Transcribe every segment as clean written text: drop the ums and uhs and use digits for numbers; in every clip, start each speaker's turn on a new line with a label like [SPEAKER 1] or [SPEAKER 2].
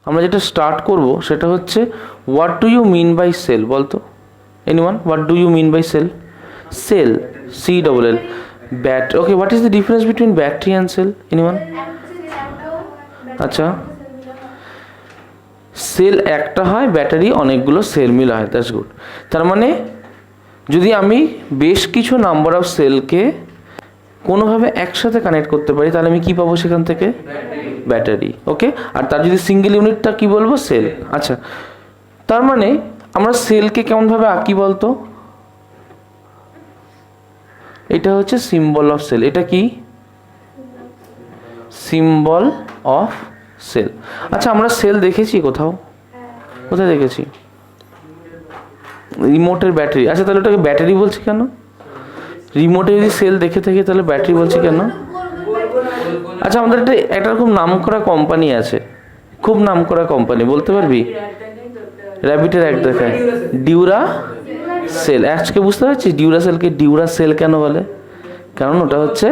[SPEAKER 1] আমরা যেটা স্টার্ট করব সেটা হচ্ছে what do you mean by cell বলতো anyone what do you mean by cell cell CLL bat okay what is the difference between battery and cell anyone আচ্ছা cell একটা হয় battery অনেকগুলো সেল মিল হয় দ্যাটস গুড তার মানে যদি আমি বেশ কিছু নাম্বার অফ সেলকে কোনোভাবে একসাথে কানেক্ট করতে পারি তাহলে আমি কি পাবো সেখান থেকে ব্যাটারি ওকে আর তার যদি সিঙ্গেল ইউনিটটা কি বলবো সেল আচ্ছা তার মানে আমরা সেলকে কেমনভাবে আঁকি বলতো এটা হচ্ছে সিম্বল অফ সেল এটা কি সিম্বল অফ সেল আচ্ছা আমরা সেল দেখেছি কোথাও কোথায় দেখেছি রিমোটের ব্যাটারি আচ্ছা তাহলে ওটাকে ব্যাটারি বলছি কেন রিমোটে যদি সেল দেখে থাকি তাহলে ব্যাটারি বলছি কেন আচ্ছা আমাদের একটা খুব নাম করা কোম্পানি আছে খুব নাম করা কোম্পানি বলতে পারবি র্যাবিটের এক দেখায় ডিউরা সেল আজকে বুঝতে পারছি ডিউরা সেলকে ডিউরা সেল কেন বলে কারণ ওটা হচ্ছে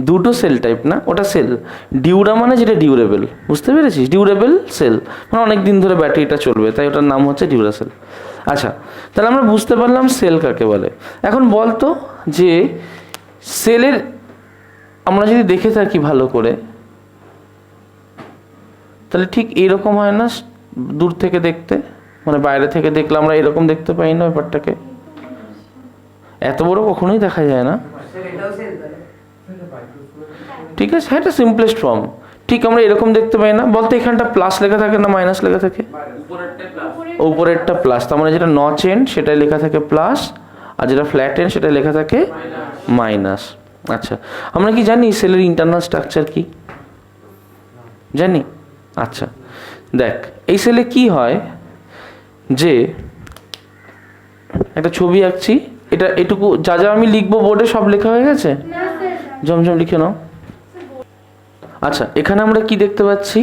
[SPEAKER 1] দুটো সেল টাইপ না ওটা সেল ডিউরা মানে যেটা ডিউরেবল বুঝতে পেরেছিস ডিউরেবল সেল মানে অনেক দিন ধরে ব্যাটারিটা চলবে তাই ওটার নাম হচ্ছে ডিউরা সেল আচ্ছা তাহলে আমরা বুঝতে পারলাম সেল কাকে বলে এখন বলতো যে সেলের আমরা যদি দেখে থাকি ভালো করে তাহলে ঠিক এইরকম হয় না দূর থেকে দেখতে মানে বাইরে থেকে দেখলে আমরা এরকম দেখতে পাই না ব্যাপারটাকে এত বড় কখনোই দেখা যায় না ঠিক আছে হ্যাঁ এটা সিম্পলেস্ট ফর্ম ঠিক আমরা এরকম দেখতে পাই না বলতে এখানটা প্লাস লেখা থাকে না মাইনাস লেখা থাকে উপরেরটা প্লাস তার মানে যেটা নচ এন্ড সেটাই লেখা থাকে প্লাস আর যেটা ফ্ল্যাট এন্ড সেটা লেখা থাকে মাইনাস আচ্ছা আমরা কি জানি সেলের ইন্টারনাল স্ট্রাকচার কি জানি আচ্ছা দেখ এই সেলে কি হয় যে একটা ছবি আঁকছি এটা এটুকু যা যা আমি লিখবো বোর্ডে সব লেখা হয়ে গেছে জমজম লিখে নাও আচ্ছা এখানে আমরা কি দেখতে পাচ্ছি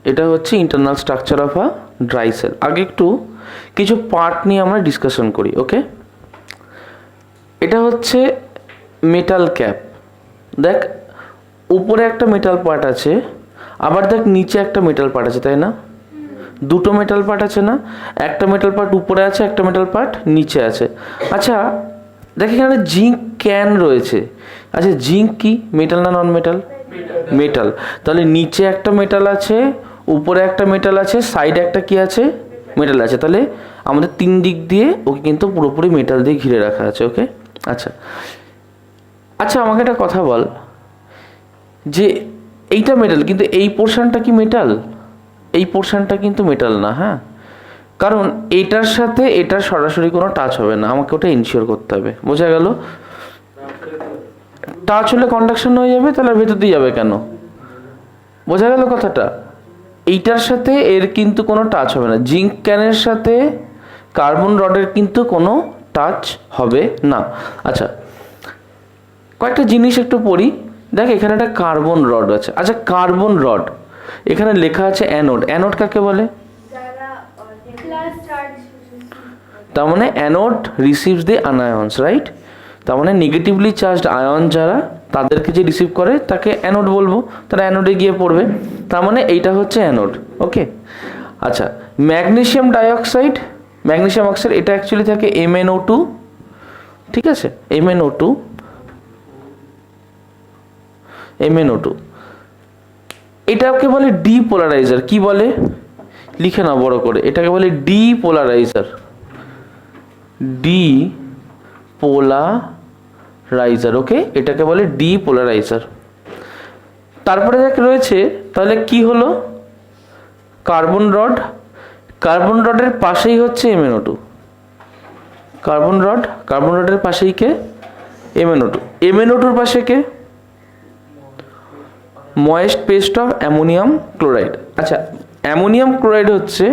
[SPEAKER 1] এটা হচ্ছে internal structure of a dry sell আগে একটু কিছু পার্ট নিয়ে আমরা ডিসকাশন করি ওকে এটা হচ্ছে মেটাল ক্যাপ দেখ উপরে একটা মেটাল পার্ট আছে আবার দেখ নিচে একটা মেটাল পার্ট আছে তাই না দুটো মেটাল পার্ট আছে না একটা মেটাল পার্ট উপরে আছে একটা মেটাল পার্ট নিচে আছে আচ্ছা দেখ এখানে জিঙ্ক ক্যান রয়েছে আচ্ছা জিঙ্ক কি মেটাল না নন মেটাল মেটাল তাহলে নিচে একটা মেটাল আছে উপরে একটা মেটাল আছে সাইডে একটা কি আছে মেটাল আছে তাহলে আমাদের তিন দিক দিয়ে ওকে কিন্তু পুরোপুরি মেটাল দিয়ে ঘিরে রাখা আছে ওকে আচ্ছা আচ্ছা আমাকে একটা কথা বল যে এইটা মেটাল কিন্তু এই পোর্শনটা কি মেটাল এই পোর্শনটা কিন্তু মেটাল না হ্যাঁ কারণ এটার সাথে এটার সরাসরি কোনো টাচ হবে না আমাকে ওটা ইনশিওর করতে হবে বোঝা গেল টাচ হলে কন্ডাকশন হয়ে যাবে তাহলে ভেতর দিয়ে যাবে কেন বোঝা গেল কথাটা এইটার সাথে এর কিন্তু কোনো টাচ হবে না জিঙ্ক ক্যানের সাথে কার্বন রডের কিন্তু কোনো টাচ হবে না আচ্ছা কয়েকটা জিনিস একটু পড়ি দেখ এখানে একটা কার্বন রড আছে আচ্ছা কার্বন রড এখানে লেখা আছে অ্যানোড অ্যানোড কাকে বলে তার মানে অ্যানোড রিসিভস দ্য আনায়ন্স রাইট তার মানে নেগেটিভলি চার্জড আয়ন যারা তাদেরকে যে রিসিভ করে তাকে অ্যানোড বলবো তারা অ্যানোডে গিয়ে পড়বে তার মানে এইটা হচ্ছে অ্যানোড ওকে আচ্ছা ম্যাগনেসিয়াম ডাইঅক্সাইড এটা অ্যাকচুয়ালি থাকে MnO2 ঠিক আছে MnO2 এটাকে বলে ডিপোলারাইজার কি বলে লিখে না বড় করে এটাকে বলে ডিপোলারাইজার ওকে এটাকে বলে ডিপোলারাইজার তারপরে দেখ রয়েছে তাহলে কি হলো কার্বন রডের পাশেই হচ্ছে MnO2 কার্বন রডের পাশেই কে MnO2 পাশে কে moist paste of ammonium chloride আচ্ছা অ্যামোনিয়াম ক্লোরাইড হচ্ছে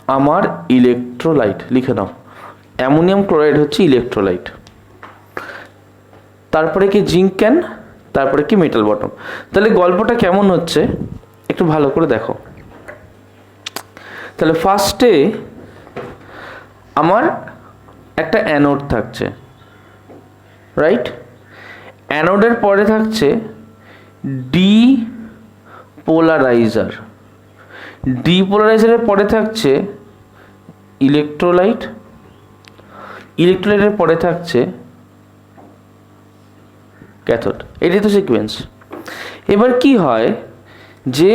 [SPEAKER 1] আমার ইলেকট্রোলাইট লিখে নাও অ্যামোনিয়াম ক্লোরাইড হচ্ছে ইলেকট্রোলাইট তারপরে কি জিঙ্ক ক্যান তারপরে কি মেটাল বটম তাহলে গল্পটা কেমন হচ্ছে একটু ভালো করে দেখো তাহলে ফার্স্টে আমার একটা অ্যানোড থাকছে রাইট অ্যানোডের পরে থাকছে ডিপোলারাইজার। ডিপোলারাইজারের পরে থাকছে ইলেকট্রোলাইট, ইলেকট্রোলাইটের পরে থাকছে ক্যাথোড। এটাই তো সিকোয়েন্স। এবার কি হয় যে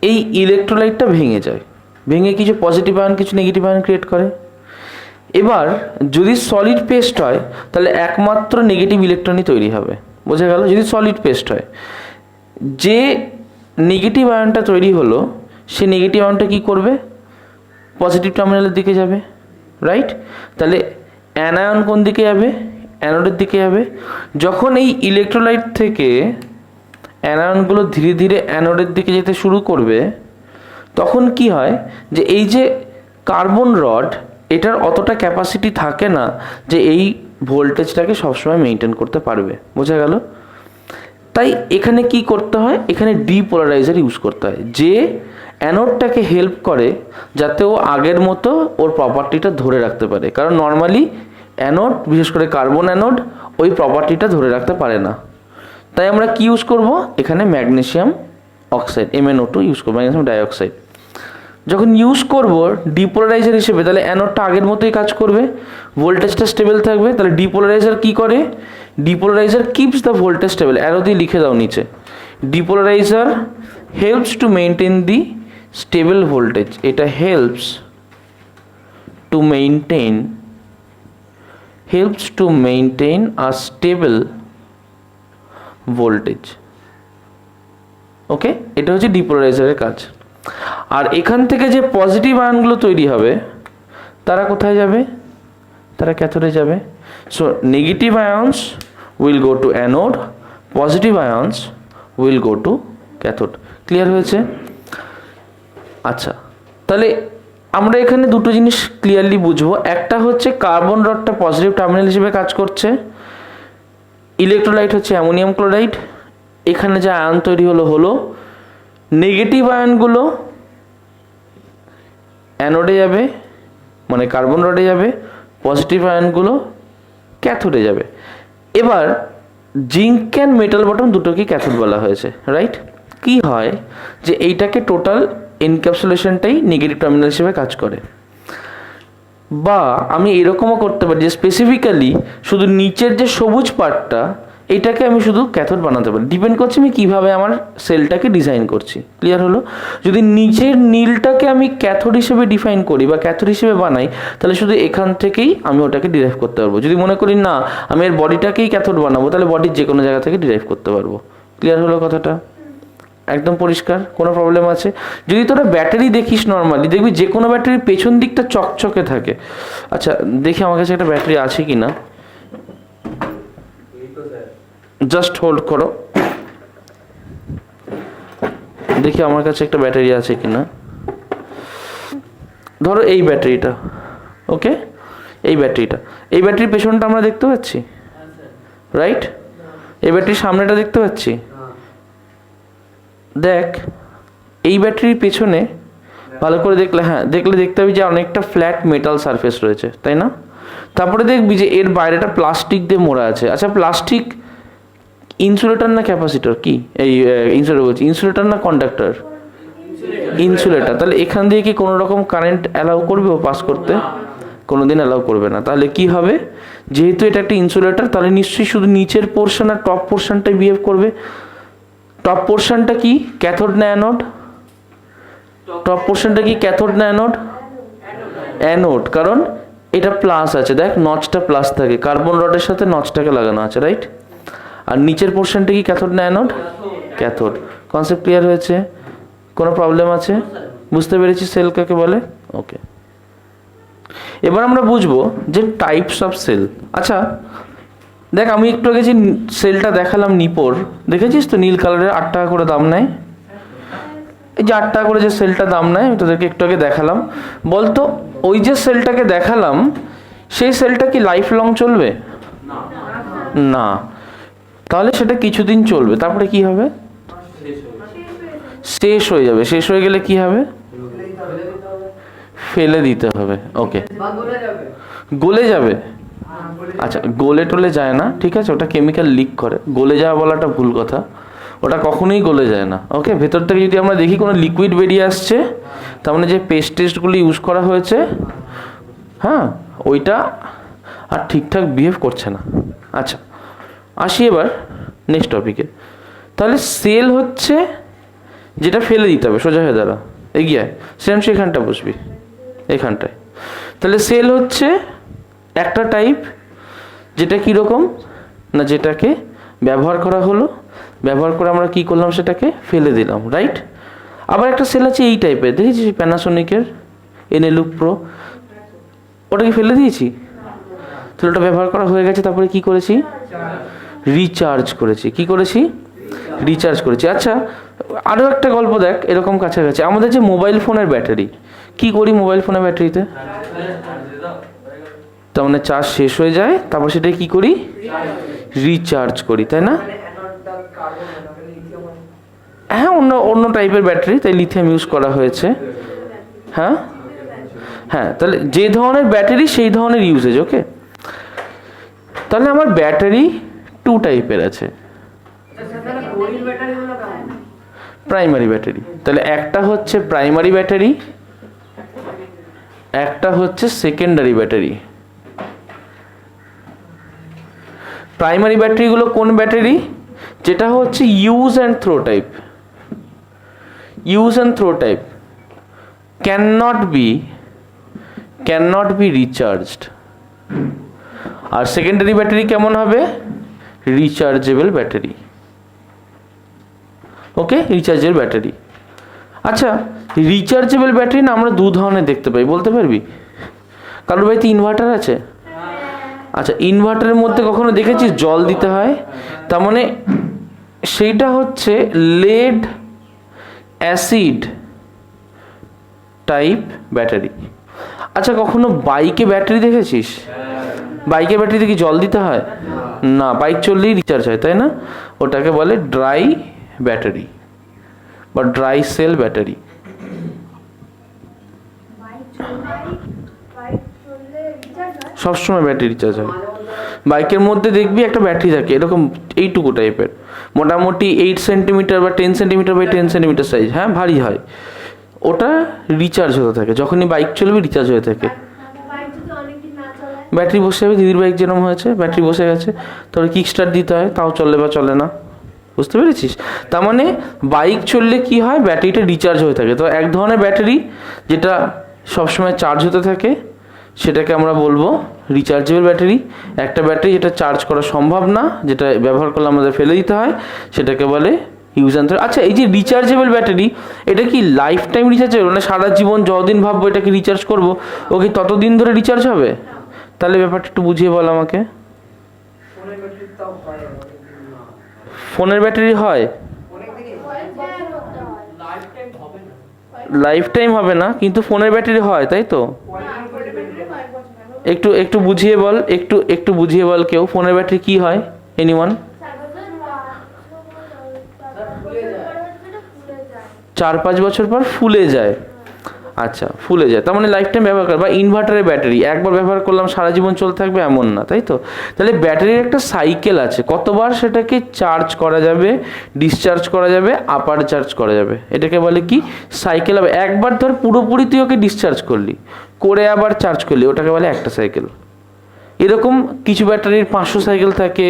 [SPEAKER 1] এই ইলেকট্রোলাইটটা ভেঙে যায়, ভেঙে কিছু পজিটিভ আয়ন কিছু নেগেটিভ আয়ন ক্রিয়েট করে। এবার যদি সলিড পেস্ট হয় তাহলে একমাত্র নেগেটিভ ইলেকট্রনই তৈরি হবে, বোঝা গেল? যদি সলিড পেস্ট হয়, যে নেগেটিভ আয়নটা তৈরি হলো সে নেগেটিভ আয়নটা কী করবে? পজিটিভ টার্মিনালের দিকে যাবে, রাইট? তাহলে অ্যানায়ন কোন দিকে যাবে? অ্যানোডের দিকে যাবে। যখন এই ইলেকট্রোলাইট থেকে অ্যানায়নগুলো ধীরে ধীরে অ্যানোডের দিকে যেতে শুরু করবে, তখন কি হয় যে এই যে কার্বন রড, এটার অতটা ক্যাপাসিটি থাকে না যে এই ভোল্টেজটাকে সবসময় মেনটেন করতে পারবে, বোঝা গেল? তাই এখানে কি করতে হয়? এখানে ডিপোলারাইজার ইউজ করতে হয়, যে অ্যানোডটাকে হেল্প করে যাতে ও আগের মতো ওর প্রপার্টিটা ধরে রাখতে পারে। কারণ নর্মালি অ্যানোড, বিশেষ করে কার্বন অ্যানোড, ওই প্রপার্টিটা ধরে রাখতে পারে না। তাই আমরা কি ইউজ করব? এখানে ম্যাগনেসিয়াম অক্সাইড, MnO2 ইউজ করবো, ম্যাগনেসিয়াম ডাইঅক্সাইড। যখন ইউজ করব ডিপোলারাইজার হিসেবে, তাহলে অ্যানোডটা আগের মতোই কাজ করবে, ভোল্টেজটা স্টেবল থাকবে। তাহলে ডিপোলারাইজার কি করে? Depolarizer keeps the voltage stable. Arrow দিয়ে লিখে দাও নিচে, depolarizer helps to maintain the stable voltage. এটা helps to maintain a stable voltage. Okay, এটা হচ্ছে ডিপোলারাইজারের কাজ। আর এখান থেকে যে পজিটিভ আয়নগুলো তৈরি হবে তারা কোথায় যাবে? তারা ক্যাথোডে যাবে। So negative ions will go to anode, positive ions will go to cathode. Clear হয়েছে? আচ্ছা, তাহলে আমরা এখানে দুটো জিনিস ক্লিয়ারলি বুঝবো। একটা হচ্ছে কার্বন রডটা পজিটিভ টার্মিনাল হিসেবে কাজ করছে, ইলেকট্রোলাইট হচ্ছে অ্যামোনিয়াম ক্লোরাইড। এখানে যে আয়ন তৈরি হলো নেগেটিভ আয়নগুলো অ্যানোডে যাবে, মানে কার্বন রডে যাবে, পজিটিভ আয়নগুলো ক্যাথোডে যাবে। এবার জিঙ্ক অ্যান্ড মেটাল বটম দুটোকে ক্যাথোড বলা হয়েছে, রাইট? কি হয় যে এইটাকে টোটাল এনক্যাপসুলেশনটাই নেগেটিভ টার্মিনাল হিসেবে কাজ করে। বা আমি এরকমও করতে পারি যে স্পেসিফিক্যালি শুধু নিচের যে সবুজ পার্টটা, এটাকে আমি শুধু ক্যাথোড বানাতে পারি। ডিপেন্ড করছে আমি কীভাবে আমার সেলটাকে ডিজাইন করছি। ক্লিয়ার হলো? যদি নিচের নীলটাকে আমি ক্যাথোড হিসেবে ডিফাইন করি বা ক্যাথোড হিসেবে বানাই, তাহলে শুধু এখান থেকেই আমি ওটাকে ডিরাইভ করতে পারবো। যদি মনে করি না আমি এর বডিটাকেই ক্যাথোড বানাবো, তাহলে বডির যে কোনো জায়গা থেকে ডিরাইভ করতে পারবো। ক্লিয়ার হলো কথাটা? একদম পরিষ্কার? কোনো প্রবলেম আছে? যদি তোরা ব্যাটারি দেখিস নর্মালি, দেখবি যে কোনো ব্যাটারির পেছন দিকটা চকচকে থাকে। আচ্ছা দেখি আমার কাছে একটা ব্যাটারি আছে কি না, জাস্ট হোল্ড করো, দেখি আমার কাছে একটা ব্যাটারি আছে কিনা। ধরো এই ব্যাটারিটা, ওকে, এই ব্যাটারির পেছনটা আমরা দেখতে পাচ্ছি, রাইট? এই ব্যাটারির সামনেটা দেখতে পাচ্ছি। দেখ এই ব্যাটারির পেছনে ভালো করে দেখলে, হ্যাঁ দেখলে দেখতে হবে যে অনেকটা ফ্ল্যাট মেটাল সারফেস রয়েছে, তাই না? তারপরে দেখবি যে এর বাইরেটা প্লাস্টিক দিয়ে মোড়া আছে। আচ্ছা প্লাস্টিক ইনসুলেটর না ক্যাপাসিটর? কি এই ইনসুলেটর বলছি, ইনসুলেটর না কন্ডাক্টর? ইনসুলেটর। তাহলে এখান দিয়ে কি কোনো রকম কারেন্ট অ্যালাউ করবে ও পাস করতে? কোনোদিন অ্যালাউ করবে না। তাহলে কি হবে? যেহেতু এটা একটা ইনসুলেটর, তাহলে নিশ্চয়ই শুধু নিচের পোর্শন আর টপ পোর্শনটাই বিহেভ করবে। টপ পোর্শনটা কি ক্যাথোড না অ্যানোড? টপ পোর্শনটা কি ক্যাথোড না অ্যানোড? অ্যানোড, কারণ এটা প্লাস আছে। দেখ নচটা প্লাস থাকে, কার্বন রডের সাথে নচটাকে লাগানো আছে, রাইট? আর নিচের পোর্শনটা কি ক্যাথোড না অ্যানোড? ক্যাথোড। কনসেপ্ট ক্লিয়ার হয়েছে? কোনো প্রবলেম আছে? বুঝতে পেরেছি সেল কাকে বলে? ওকে, এবার আমরা বুঝবো যে টাইপস অফ সেল। আচ্ছা দেখ আমি একটু আগে যে সেলটা দেখালাম নিপোর, দেখেছিস তো নীল কালারের 8 টাকা করে দাম নেয়। এই যে 8 টাকা করে যে সেলটা দাম নেয়, আমি তোদেরকে একটু আগে দেখালাম। বলতো ওই যে সেলটাকে দেখালাম, সেই সেলটা কি লাইফ লং চলবে? না। তাহলে সেটা কিছুদিন চলবে, তারপরে কি হবে? শেষ হয়ে যাবে। শেষ হয়ে গেলে কি হবে? ফেলে দিতে হবে। ওকে, গলে যাবে। আচ্ছা গলে টলে যায় না, ঠিক আছে, ওটা কেমিক্যাল লিক করে। গলে যাওয়া বলাটা ভুল কথা। ওটা কখনোই গলে যায় না। ওকে, ভেতর থেকে যদি আমরা দেখি কোনো লিকুইড বেরিয়ে আসছে, তার মানে যে পেস্ট টেস্টগুলি ইউজ করা হয়েছে, হ্যাঁ, ওইটা আর ঠিকঠাক বিহেভ করছে না। আচ্ছা, আসি এবার নেক্সট টপিকে। তাহলে সেল হচ্ছে যেটা ফেলে দিতে হবে, সোজা হয়ে দাঁড়া, এগিয়ে সেম সেখানটা বসবি, এখানটায়। তাহলে সেল হচ্ছে একটা টাইপ, যেটা কীরকম না, যেটাকে ব্যবহার করা হলো, ব্যবহার করে আমরা কি করলাম, সেটাকে ফেলে দিলাম, রাইট। আবার একটা সেল আছে এই টাইপের, দেখেছিস প্যানাসোনিকের এনএলুক প্রো, ওটাকে ফেলে দিয়েছি, তাহলে ওটা ব্যবহার করা হয়ে গেছে, তারপরে কি করেছি, রিচার্জ করেছি। কি করেছি, রিচার্জ করেছি। আচ্ছা, আরও একটা গল্প দেখ এরকম কাছাকাছি, আমাদের যে মোবাইল ফোনের ব্যাটারি, কি করি মোবাইল ফোনের ব্যাটারিতে, তার মানে চার্জ শেষ হয়ে যায়, তারপর সেটাই কি করি, রিচার্জ করি, তাই না? হ্যাঁ, অন্য টাইপের ব্যাটারি, তাই লিথিয়াম ইউজ করা হয়েছে। হ্যাঁ হ্যাঁ, তাহলে যে ধরনের ব্যাটারি সেই ধরনের ইউজেজ। ওকে, তাহলে আমার ব্যাটারি টু টাইপের আছে। প্রাইমারি ব্যাটারি, তাহলে একটা হচ্ছে প্রাইমারি ব্যাটারি, একটা হচ্ছে সেকেন্ডারি ব্যাটারি। প্রাইমারি ব্যাটারিগুলো কোন ব্যাটারি, যেটা হচ্ছে use and throw type. Use and throw type can not be recharged. আর সেকেন্ডারি ব্যাটারি কেমন হবে, rechargeable battery. Okay, rechargeable battery. আচ্ছা, রিচার্জেবল ব্যাটারি না আমরা দু ধরনের দেখতে পাই, বলতে পারবি? কারোর বাড়িতে ইনভার্টার আছে? আচ্ছা, ইনভার্টারের মধ্যে কখনো দেখেছিস জল দিতে হয়? তার মানে সেইটা হচ্ছে লেড অ্যাসিড টাইপ ব্যাটারি। আচ্ছা, কখনো বাইকে ব্যাটারি দেখেছিস? বাইকের ব্যাটারিতে কি জল দিতে হয়? না, বাইক চললেই রিচার্জ হয়, তাই না? ওটাকে বলে ড্রাই ব্যাটারি বা ড্রাই সেল ব্যাটারি। সবসময় ব্যাটারি রিচার্জ হয়। বাইকের মধ্যে দেখবি একটা ব্যাটারি থাকে এরকম এইটুকু টাইপের, মোটামুটি 8 সেন্টিমিটার বা 10 সেন্টিমিটার বাই 10 সেন্টিমিটার সাইজ, হ্যাঁ, ভারী হয়। ওটা রিচার্জ হতে থাকে, যখনই বাইক চলবে রিচার্জ হয়ে থাকে। ব্যাটারি বসে যাবে, দিদির বাইক যেরকম হয়েছে, ব্যাটারি বসে গেছে, তোর কিক স্টার্ট দিতে হয়, তাও চলে বা চলে না, বুঝতে পেরেছিস? তার মানে বাইক চললে কি হয়, ব্যাটারিটা রিচার্জ হয়ে থাকে। তো এক ধরনের ব্যাটারি যেটা সবসময় চার্জ হতে থাকে, সেটাকে আমরা বলবো রিচার্জেবল ব্যাটারি। একটা ব্যাটারি যেটা চার্জ করা সম্ভব না, যেটা ব্যবহার করলে আমাদের ফেলে দিতে হয়, সেটাকে বলে ইউজ অ্যান্ড থ্রো। আচ্ছা, এই যে রিচার্জেবল ব্যাটারি, এটা কি লাইফ টাইম রিচার্জেবল, মানে সারা জীবন যতদিন ভাববো এটাকে রিচার্জ করবো, ও কি ততদিন ধরে রিচার্জ হবে? তাহলে ব্যাপারটা একটু বুঝিয়ে বল আমাকে। ফোনের ব্যাটারি হয়, লাইফ টাইম হবে না, কিন্তু ফোনের ব্যাটারি হয়, তাই তো? একটু বুঝিয়ে বল, একটু বুঝিয়ে বল কেউ, ফোনের ব্যাটারি কি হয়, এনিওয়ান? 4-5 বছর পর ফুলে যায়। আচ্ছা, ফুলে যায়, তার মানে লাইফ টাইম ব্যবহার করে। বা ইনভার্টারের ব্যাটারি একবার ব্যবহার করলাম সারা জীবন চলতে থাকবে এমন না, তাই তো? তাহলে ব্যাটারির একটা সাইকেল আছে, কতবার সেটাকে চার্জ করা যাবে, ডিসচার্জ করা যাবে, আবার চার্জ করা যাবে, এটাকে বলে কি সাইকেল। হবে একবার ধর পুরোপুরি তুই ওকে ডিসচার্জ করলি, করে আবার চার্জ করলি, ওটাকে বলে একটা সাইকেল। এরকম কিছু ব্যাটারির 500 সাইকেল থাকে,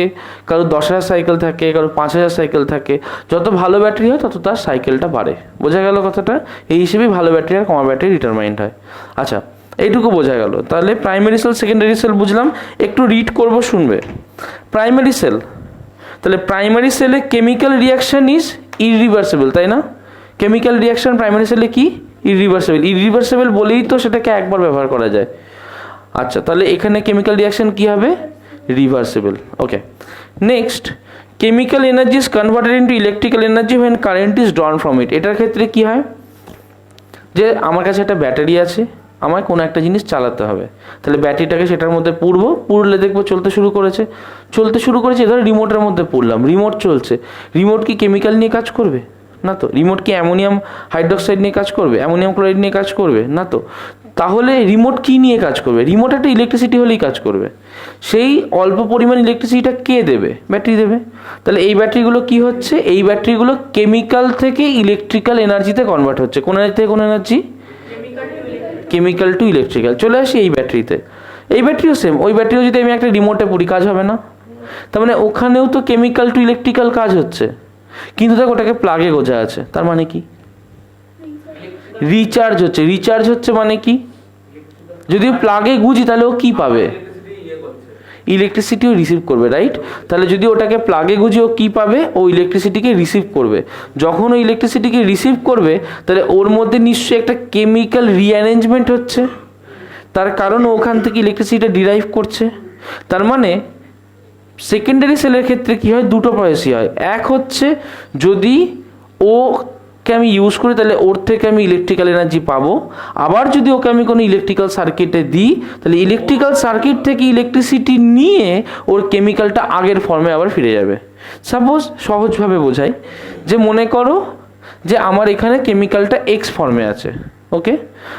[SPEAKER 1] কারো 10,000 সাইকেল থাকে, কারো 5,000 সাইকেল থাকে। যত ভালো ব্যাটারি হয় তত তার সাইকেলটা বাড়ে। বোঝা গেল কথাটা? এই হিসেবেই ভালো ব্যাটারি আর কমা ব্যাটারি ডিটারমাইন্ড হয়। আচ্ছা, এইটুকু বোঝা গেল। তাহলে প্রাইমারি সেল, সেকেন্ডারি সেল বুঝলাম, একটু রিড করব, শুনবে। প্রাইমারি সেল, তাহলে প্রাইমারি সেলে কেমিক্যাল রিয়াকশন ইজ ইরিভার্সিবল, তাই না? কেমিক্যাল রিয়াকশন প্রাইমারি সেলে কি ইরিভার্সিবল। ইরিভার্সিবল বলেই তো সেটাকে একবার ব্যবহার করা যায়। আচ্ছা, তাহলে এখানে কেমিক্যাল রিয়াকশন কি হবে, reversible. Okay, next, chemical energy is converted into electrical energy when current is drawn from it. এটার ক্ষেত্রে কি হয়, আমার কাছে একটা ব্যাটারি আছে, আমায় কোনো একটা জিনিস চালাতে হবে, তাহলে ব্যাটারিটাকে সেটার মধ্যে পুরলে দেখবো চলতে শুরু করেছে। ধরো রিমোটের মধ্যে পুরলাম, রিমোট চলছে। রিমোট কি কেমিক্যাল নিয়ে কাজ করবে? না তো। রিমোট কি অ্যামোনিয়াম হাইড্রোক্সাইড নিয়ে কাজ করবে, অ্যামোনিয়াম ক্লোরাইড নিয়ে কাজ করবে? না তো। তাহলে রিমোট কি নিয়ে কাজ করবে? রিমোট একটা ইলেকট্রিসিটি হলেই কাজ করবে। সেই অল্প পরিমাণ ইলেকট্রিসিটিটা কে দেবে? ব্যাটারি দেবে। তাহলে এই ব্যাটারিগুলো কি হচ্ছে? এই ব্যাটারিগুলো কেমিক্যাল থেকে ইলেকট্রিক্যাল এনার্জিতে কনভার্ট হচ্ছে। কোন এনার্জি থেকে কোন এনার্জি? Chemical two electrical. চলে আসি এই ব্যাটারিতে। এই ব্যাটারিও সেম। ওই ব্যাটারিও যদি আমি একটা রিমোটে পড়ি, কাজ হবে না? তার মানে ওখানেও তো কেমিক্যাল টু ইলেকট্রিক্যাল কাজ হচ্ছে, কিন্তু দেখো ওটাকে প্লাগে গোজা আছে। তার মানে কি? রিচার্জ হচ্ছে। রিচার্জ হচ্ছে মানে কি? যদি প্লাগে গুজি তাহলে ও কি পাবে? ইলেকট্রিসিটিও রিসিভ করবে, রাইট? তাহলে যদি ওটাকে প্লাগে গুজি ও কী পাবে? ও ইলেকট্রিসিটিকে রিসিভ করবে। যখন ও ইলেকট্রিসিটিকে রিসিভ করবে তাহলে ওর মধ্যে নিশ্চয়ই একটা কেমিক্যাল রিঅ্যারেঞ্জমেন্ট হচ্ছে, তার কারণ ওখান থেকে ইলেকট্রিসিটিটা ডিরাইভ করছে। তার মানে সেকেন্ডারি সেলের ক্ষেত্রে কি হয়? দুটো প্রসেসই হয়। এক হচ্ছে যদি ওকে আমি ইউজ করি তাহলে ওর থেকে আমি ইলেকট্রিক্যাল এনার্জি পাবো। আবার যদি ওকে আমি কোনো ইলেকট্রিক্যাল সার্কিটে দিই তাহলে ইলেকট্রিক্যাল সার্কিট থেকে ইলেকট্রিসিটি নিয়ে ওর কেমিক্যালটা আগের ফর্মে আবার ফিরে যাবে। সাপোজ সহজভাবে বোঝাই, যে মনে করো যে আমার এখানে কেমিক্যালটা এক্স ফর্মে আছে, ওকে?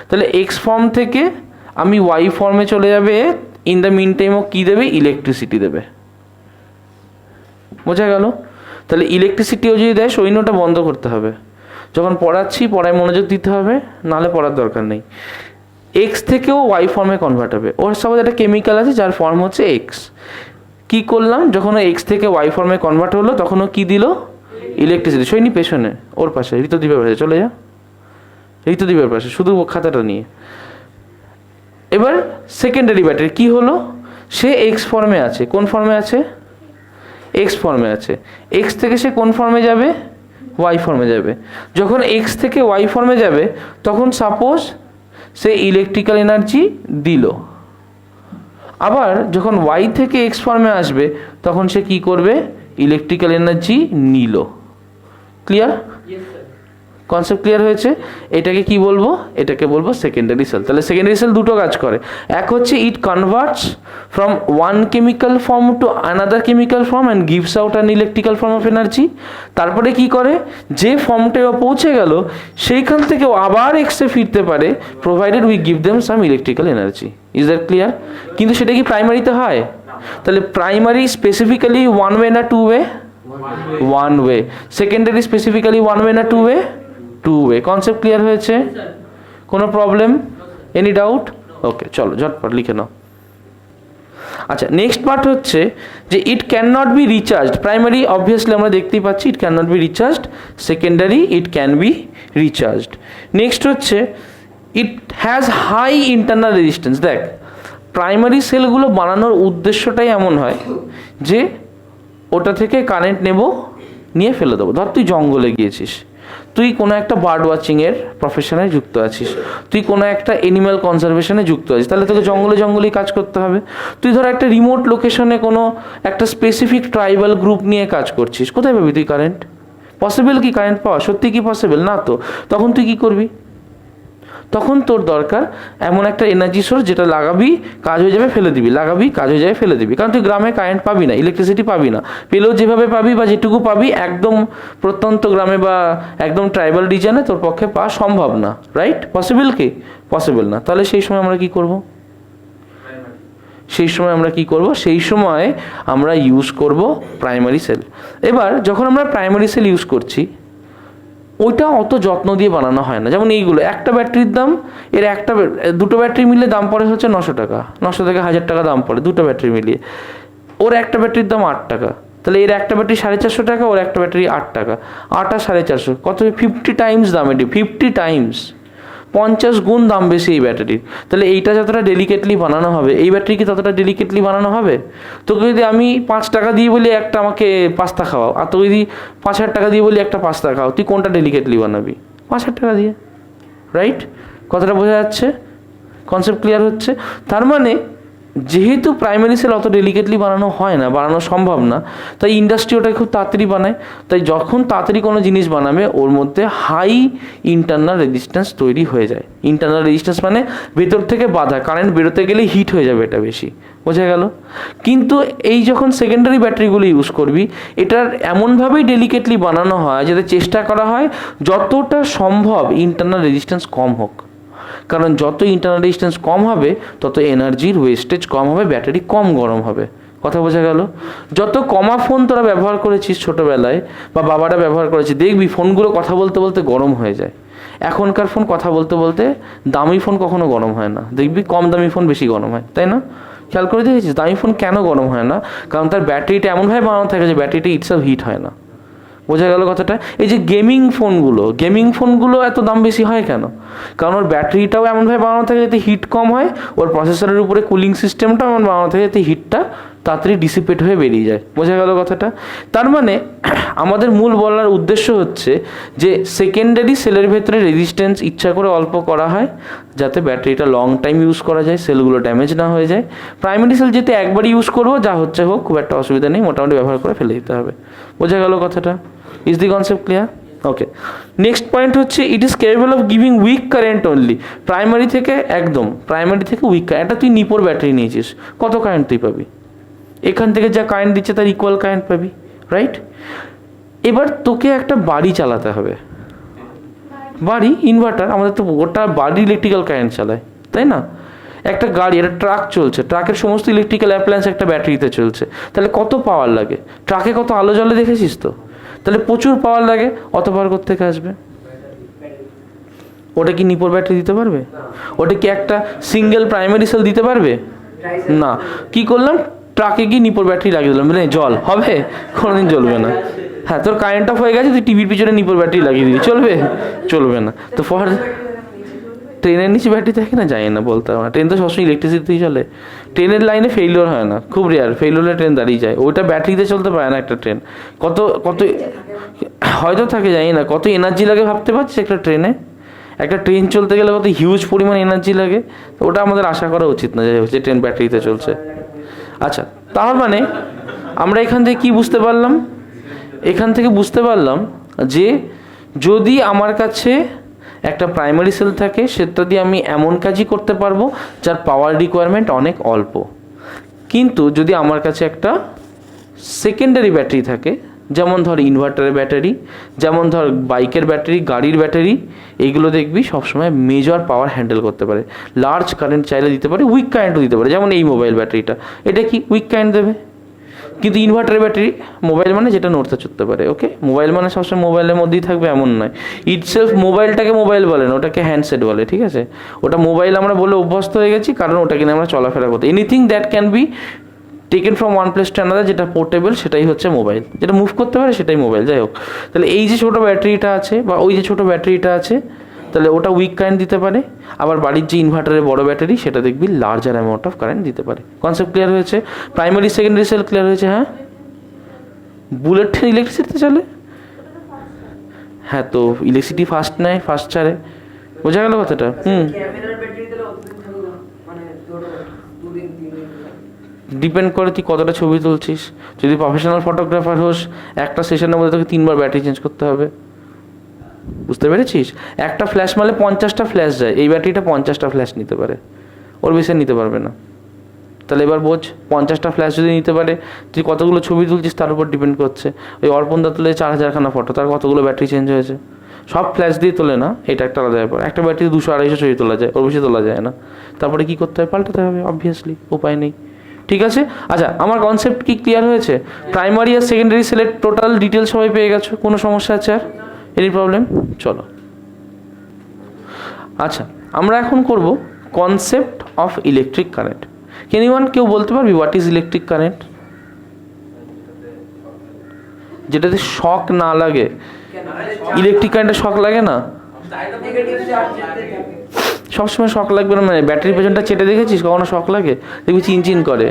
[SPEAKER 1] তাহলে এক্স ফর্ম থেকে আমি ওয়াই ফর্মে চলে যাবে। ইন দ্য মিন টাইম ও কী দেবে? ইলেকট্রিসিটি দেবে। বোঝা গেল? তাহলে ইলেকট্রিসিটিও যদি দেয় সৈন্যটা বন্ধ করতে হবে। যখন পড়াচ্ছি পড়ায় মনোযোগ দিতে হবে, নাহলে পড়ার দরকার নেই। এক্স থেকেও ওয়াই ফর্মে কনভার্ট হবে। ওর সাপোজ একটা কেমিক্যাল আছে যার ফর্ম হচ্ছে এক্স। কি করলাম? যখন এক্স থেকে ওয়াই ফর্মে কনভার্ট হলো তখন ও কী দিল? ইলেকট্রিসিটি। সৈনি পেছনে, ওর পাশে, ঋতুদ্বীপের পাশে চলে যা, ঋতুদ্বীপের পাশে, শুধু খাতাটা নিয়ে। এবার সেকেন্ডারি ব্যাটারি কি হলো? সে এক্স ফর্মে আছে। কোন ফর্মে আছে? এক্স ফর্মে আছে। এক্স থেকে সে কোন ফর্মে যাবে? ওয়াই ফর্মে যাবে। যখন এক্স থেকে ওয়াই ফর্মে যাবে তখন সাপোজ সে ইলেকট্রিক্যাল এনার্জি দিল। আবার যখন ওয়াই থেকে এক্স ফর্মে আসবে তখন সে কি করবে? ইলেকট্রিক্যাল এনার্জি নিল। ক্লিয়ার? কনসেপ্ট ক্লিয়ার হয়েছে? এটাকে কি বলবো? এটাকে বলবো সেকেন্ডারি সেল। তাহলে সেকেন্ডারি সেল দুটো কাজ করে। এক হচ্ছে it converts from one chemical form to another chemical form and gives out an electrical form of energy. তারপরে কি করে? যে ফর্মটায় পৌঁছে গেল সেইখান থেকেও আবার এক্সে ফিরতে পারে, provided we give them some electrical energy. Is that clear? কিন্তু সেটা কি প্রাইমারিতে হয়? তাহলে প্রাইমারি স্পেসিফিক্যালি ওয়ান ওয়ে না two way? One way. Secondary specifically one way না two way? Two way. Concept clear হয়েছে? কোনো প্রবলেম? Any doubt? ওকে, চলো ঝটপট লিখে নাও। আচ্ছা, নেক্সট পার্ট হচ্ছে যে it can not be recharged. Primary obviously আমরা দেখতেই পাচ্ছি it can not be recharged. Secondary it can be recharged. Next হচ্ছে it has high internal resistance. দেখ, প্রাইমারি সেলগুলো বানানোর উদ্দেশ্যটাই এমন হয় যে ওটা থেকে কারেন্ট নেব, নিয়ে ফেলে দেবো। ধর তুই জঙ্গলে গিয়েছিস, তুই কোনো একটা বার্ড ওয়াচিংয়ের প্রফেশনে যুক্ত আছিস, তুই কোনো একটা অ্যানিম্যাল কনজারভেশনে যুক্ত আছিস, তাহলে তোকে জঙ্গলে জঙ্গলেই কাজ করতে হবে। তুই ধর একটা রিমোট লোকেশনে কোনো একটা স্পেসিফিক ট্রাইবাল গ্রুপ নিয়ে কাজ করছিস, কোথায় পাবি তুই কারেন্ট? পসিবল কি কারেন্ট পাওয়া? সত্যি কি পসিবল? না তো। তখন তুই কি করবি? তখন তোর দরকার এমন একটা এনার্জি সোর্স যেটা লাগাবি, কাজ হয়ে যাবে, ফেলে দিবি, লাগাবি, কাজ হয়ে যাবে, ফেলে দিবি। কারণ তুই গ্রামে কারেন্ট পাবি না, ইলেকট্রিসিটি পাবি না। পেলেও যেভাবে পাবি বা যেটুকু পাবি একদম প্রত্যন্ত গ্রামে বা একদম ট্রাইবাল রিজনে তোর পক্ষে পাওয়া সম্ভব না, রাইট? পসিবল কি? পসিবল না। তাহলে সেই সময় আমরা কি করব? সেই সময় আমরা ইউজ করব প্রাইমারি সেল। এবার যখন আমরা প্রাইমারি সেল ইউজ করছি ওইটা অত যত্ন দিয়ে বানানো হয় না। যেমন এইগুলো, একটা ব্যাটারির দাম, এর দুটো ব্যাটারি মিলে দাম পড়ে হচ্ছে 900 টাকা, 900 থেকে 1000 টাকা দাম পড়ে দুটো ব্যাটারি মিলিয়ে। ওর একটা ব্যাটারির দাম 8 টাকা, তাহলে এর একটা ব্যাটারি 450 টাকা, ওর একটা ব্যাটারি 8 টাকা। 8 আর 450 কত? 50 টাইমস দাম। এটি 50 টাইমস, 50 গুণ দাম বেশি এই ব্যাটারির। তাহলে এইটা যতটা ডেলিকেটলি বানানো হবে, এই ব্যাটারি কি ততটা ডেলিকেটলি বানানো হবে? তোকে যদি আমি 5 টাকা দিয়ে বলি একটা আমাকে পাস্তা খাওয়াও, আর তোকে যদি 5000 টাকা দিয়ে বলি একটা পাস্তা খাও, তুই কোনটা ডেলিকেটলি বানাবি? 5000 টাকা দিয়ে, রাইট? কথাটা বোঝা যাচ্ছে? কনসেপ্ট ক্লিয়ার হচ্ছে? তার মানে যেহেতু প্রাইমারি সেল অত ডেলিকেটলি বানানো হয় না, বানানো সম্ভব না, তাই ইন্ডাস্ট্রি ওটাকে খুব তাড়াতাড়ি বানায়। তাই যখন তাড়াতাড়ি কোনো জিনিস বানাবে ওর মধ্যে হাই ইন্টারনাল রেজিস্ট্যান্স তৈরি হয়ে যায়। ইন্টারনাল রেজিস্ট্যান্স মানে ভেতর থেকে বাধা, কারেন্ট বেরোতে গেলে হিট হয়ে যাবে, এটা বেশি। বোঝা গেল? কিন্তু এই যখন সেকেন্ডারি ব্যাটারিগুলো ইউজ করবি, এটার এমনভাবেই ডেলিকেটলি বানানো হয় যাতে চেষ্টা করা হয় যতটা সম্ভব ইন্টারনাল রেজিস্ট্যান্স কম হোক। কারণ যত ইন্টারনাল রেজিস্ট্যান্স কম হবে তত এনার্জির ওয়েস্টেজ কম হবে, ব্যাটারি কম গরম হবে। কথা বোঝা গেল? যত কমা ফোন তোরা ব্যবহার করেছিস ছোটোবেলায় বা বাবারা ব্যবহার করেছে, দেখবি ফোনগুলো কথা বলতে বলতে গরম হয়ে যায়। এখনকার ফোন কথা বলতে বলতে, দামি ফোন কখনো গরম হয় না, দেখবি কম দামি ফোন বেশি গরম হয়, তাই না? খেয়াল করে দেখেছিস দামি ফোন কেন গরম হয় না? কারণ তার ব্যাটারিটা এমনভাবে বানানো থাকে যে ব্যাটারিটা ইটসেলফ হিট হয় না। বোঝা গেল কথাটা? এই যে গেমিং ফোনগুলো এত দাম বেশি হয় কেন? কারণ ওর ব্যাটারিটাও এমনভাবে বানানো থাকে যাতে হিট কম হয়, ওর প্রসেসরের উপরে কুলিং সিস্টেমটাও এমন বানানো থাকে যাতে হিটটা তাড়াতাড়ি ডিসিপেট হয়ে বেরিয়ে যায়। বোঝা গেল কথাটা? তার মানে আমাদের মূল বলার উদ্দেশ্য হচ্ছে যে সেকেন্ডারি সেলের ভেতরে রেজিস্ট্যান্স ইচ্ছা করে অল্প করা হয় যাতে ব্যাটারিটা লং টাইম ইউজ করা যায়, সেলগুলো ড্যামেজ না হয়ে যায়। প্রাইমারি সেল যেতে একবারই ইউজ করবো, যা হচ্ছে হোক, খুব একটা অসুবিধা নেই, মোটামুটি ব্যবহার করে ফেলে দিতে হবে। বোঝা গেল কথাটা? Is the concept clear? Okay, next point হচ্ছে it is capable of giving weak current only. Primary থেকে উইক কারেন্ট। এটা তুই নিপোর ব্যাটারি নিয়েছিস, কত কারেন্ট তুই পাবি? এখান থেকে যা কারেন্ট দিচ্ছে তার ইকুয়াল কারেন্ট পাবি, রাইট? এবার তোকে একটা বাড়ি চালাতে হবে, বাড়ি ইনভার্টার, আমাদের তো গোটা বাড়ি ইলেকট্রিক্যাল কারেন্ট চালায়, তাই না? একটা গাড়ি, একটা ট্রাক চলছে, ট্রাকের সমস্ত ইলেকট্রিক্যাল অ্যাপ্লায়েন্স একটা ব্যাটারিতে চলছে, তাহলে কত পাওয়ার লাগে? ট্রাকে কত আলো জ্বলে দেখেছিস তো? তাহলে প্রচুর পাওয়ার লাগে, অত পাওয়ার কোথা থেকে আসবে? ওটা কি নিপোর ব্যাটারি দিতে পারবে? ওটা কি একটা সিঙ্গেল প্রাইমারি সেল দিতে পারবে? না। কি করলাম? ট্রাকে গিয়ে নিপোর ব্যাটারি লাগিয়ে দিলাম, মানে জল হবে? কোনোদিন জ্বলবে না। হ্যাঁ, তোর কারেন্ট অফ হয়ে গেছে, তুই টিভির পিছনে নিপোর ব্যাটারি লাগিয়ে দিবি, চলবে না। তো ট্রেনের নিচে ব্যাটারি থাকে না, জানি না, বলতে পারবো না। ট্রেন তো সবসময় ইলেকট্রিসিটিতেই চলে। ট্রেনের লাইনে ফেইলিওর হয় না, খুব রেয়ার ফেইলিওরে ট্রেন দাঁড়িয়ে যায়। ওইটা ব্যাটারিতে চলতে পারে না একটা ট্রেন। কত হয়তো থাকে, জানি না, কত এনার্জি লাগে ভাবতে পারছিস একটা ট্রেনে? একটা ট্রেন চলতে গেলে কত হিউজ পরিমাণ এনার্জি লাগে। ওটা আমাদের আশা করা উচিত না যে ট্রেন ব্যাটারিতে চলছে। আচ্ছা, তার মানে আমরা এখান থেকে কি বুঝতে পারলাম? এখান থেকে বুঝতে পারলাম যে যদি আমার কাছে একটা প্রাইমারি সেল থাকে, সেটা দিয়ে আমি এমন কাজই করতে পারবো যার পাওয়ার রিকোয়ারমেন্ট অনেক অল্প। কিন্তু যদি আমার কাছে একটা সেকেন্ডারি ব্যাটারি থাকে, যেমন ধর ইনভার্টারের ব্যাটারি, যেমন ধর বাইকের ব্যাটারি, গাড়ির ব্যাটারি, এইগুলো দেখবি সবসময় মেজর পাওয়ার হ্যান্ডেল করতে পারে, লার্জ কারেন্ট চাইলে দিতে পারে, উইক কারেন্টও দিতে পারে। যেমন এই মোবাইল ব্যাটারিটা, এটা কি উইক কারেন্ট দেবে? কিন্তু ইনভার্টারের ব্যাটারি, মোবাইল মানে যেটা নড়তে চড়তে পারে, ওকে? মোবাইল মানে সবসময় মোবাইলের মধ্যেই থাকবে এমন নয়। ইটসেলফ মোবাইলটাকে মোবাইল বলে না, ওটাকে হ্যান্ডসেট বলে, ঠিক আছে? ওটা মোবাইল আমরা বলে অভ্যস্ত হয়ে গেছি, কারণ ওটা কিনে আমরা চলাফেরা করতে, anything that can be taken from one place to another, যেটা পোর্টেবল সেটাই হচ্ছে মোবাইল, যেটা মুভ করতে পারে সেটাই মোবাইল। যাই হোক, তাহলে এই যে ছোটো ব্যাটারিটা আছে বা ওই যে ছোটো ব্যাটারিটা আছে, তাহলে ওটা উইক কারেন্ট দিতে পারে। আবার বাড়ির যে ইনভার্টারের বড় ব্যাটারি, সেটা দেখবি লার্জার অ্যামাউন্ট অফ কারেন্ট দিতে পারে। কনসেপ্ট ক্লিয়ার হয়েছে? প্রাইমারি সেকেন্ডারি সেল ক্লিয়ার হয়েছে? হ্যাঁ, বুলেট ট্রেন ইলেকট্রিসিটিতে চলে। হ্যাঁ, তো ইলেকট্রিসিটি ফাস্ট নেয়, ফাস্ট ছাড়ে। বোঝা গেল কথাটা? ডিপেন্ড করে তুই কতটা ছবি তুলছিস। যদি প্রফেশনাল ফটোগ্রাফার হোস, একটা সেশনের মধ্যে তোকে 3বার ব্যাটারি চেঞ্জ করতে হবে। বুঝতে পেরেছিস? একটা ফ্ল্যাশ মারলে 50টা ফ্ল্যাশ যায়, এই ব্যাটারিটা 50টা ফ্ল্যাশ নিতে পারে, ওর বেশি নিতে পারবে না। তাহলে এবার বোঝ, 50টা ফ্ল্যাশ যদি নিতে পারে, তুই কতগুলো ছবি তুলছিস তার উপর ডিপেন্ড করছে। ওই অর্পণ দা তুলে 4000খানা ফটো, তার কতগুলো ব্যাটারি চেঞ্জ হয়েছে? সব ফ্ল্যাশ দিয়ে তোলে না, এটা একটা আলাদা ব্যাপার। একটা ব্যাটারি 200-250 ছবি তোলা যায়, ওর বেশি তোলা যায় না। তারপরে কি করতে হবে? পাল্টাতে হবে, অবভিয়াসলি, উপায় নেই। ঠিক আছে? আচ্ছা, আমার কনসেপ্ট কি ক্লিয়ার হয়েছে? প্রাইমারি আর সেকেন্ডারি সেলের টোটাল ডিটেলস সবাই পেয়ে গেছো? কোনো সমস্যা আছে আর? Any problem? চলো। আচ্ছা, আমরা এখন করব কনসেপ্ট অফ ইলেকট্রিক কারেন্ট। কেউ বলতে পারবি হোয়াট ইজ ইলেকট্রিক কারেন্ট? যেটাতে শক না লাগে। ইলেকট্রিক কারেন্টে শক লাগে না? সবসময় শক লাগবে না মানে? ব্যাটারির পেছনটা চেটে দেখেছিস কখনো শক লাগে? দেখবি চিনচিন করে,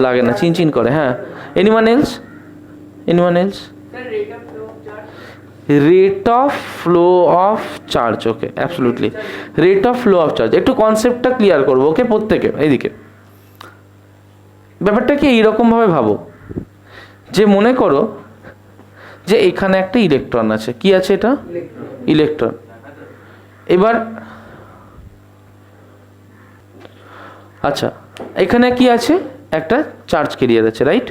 [SPEAKER 1] লাগে না, চিনচিন করে। হ্যাঁ, anyone else? Rate of flow of charge. Okay, absolutely, rate of flow of charge. একটু কনসেপ্টটা ক্লিয়ার করবো, ওকে? প্রত্যেকে এইদিকে ব্যাপারটা কি এইরকমভাবে ভাবো যে মনে করো যে এখানে একটা ইলেকট্রন আছে। কি আছে এটা? ইলেকট্রন। এবার আচ্ছা, এখানে কি আছে? একটা চার্জ ক্যারিয়ার আছে, রাইট?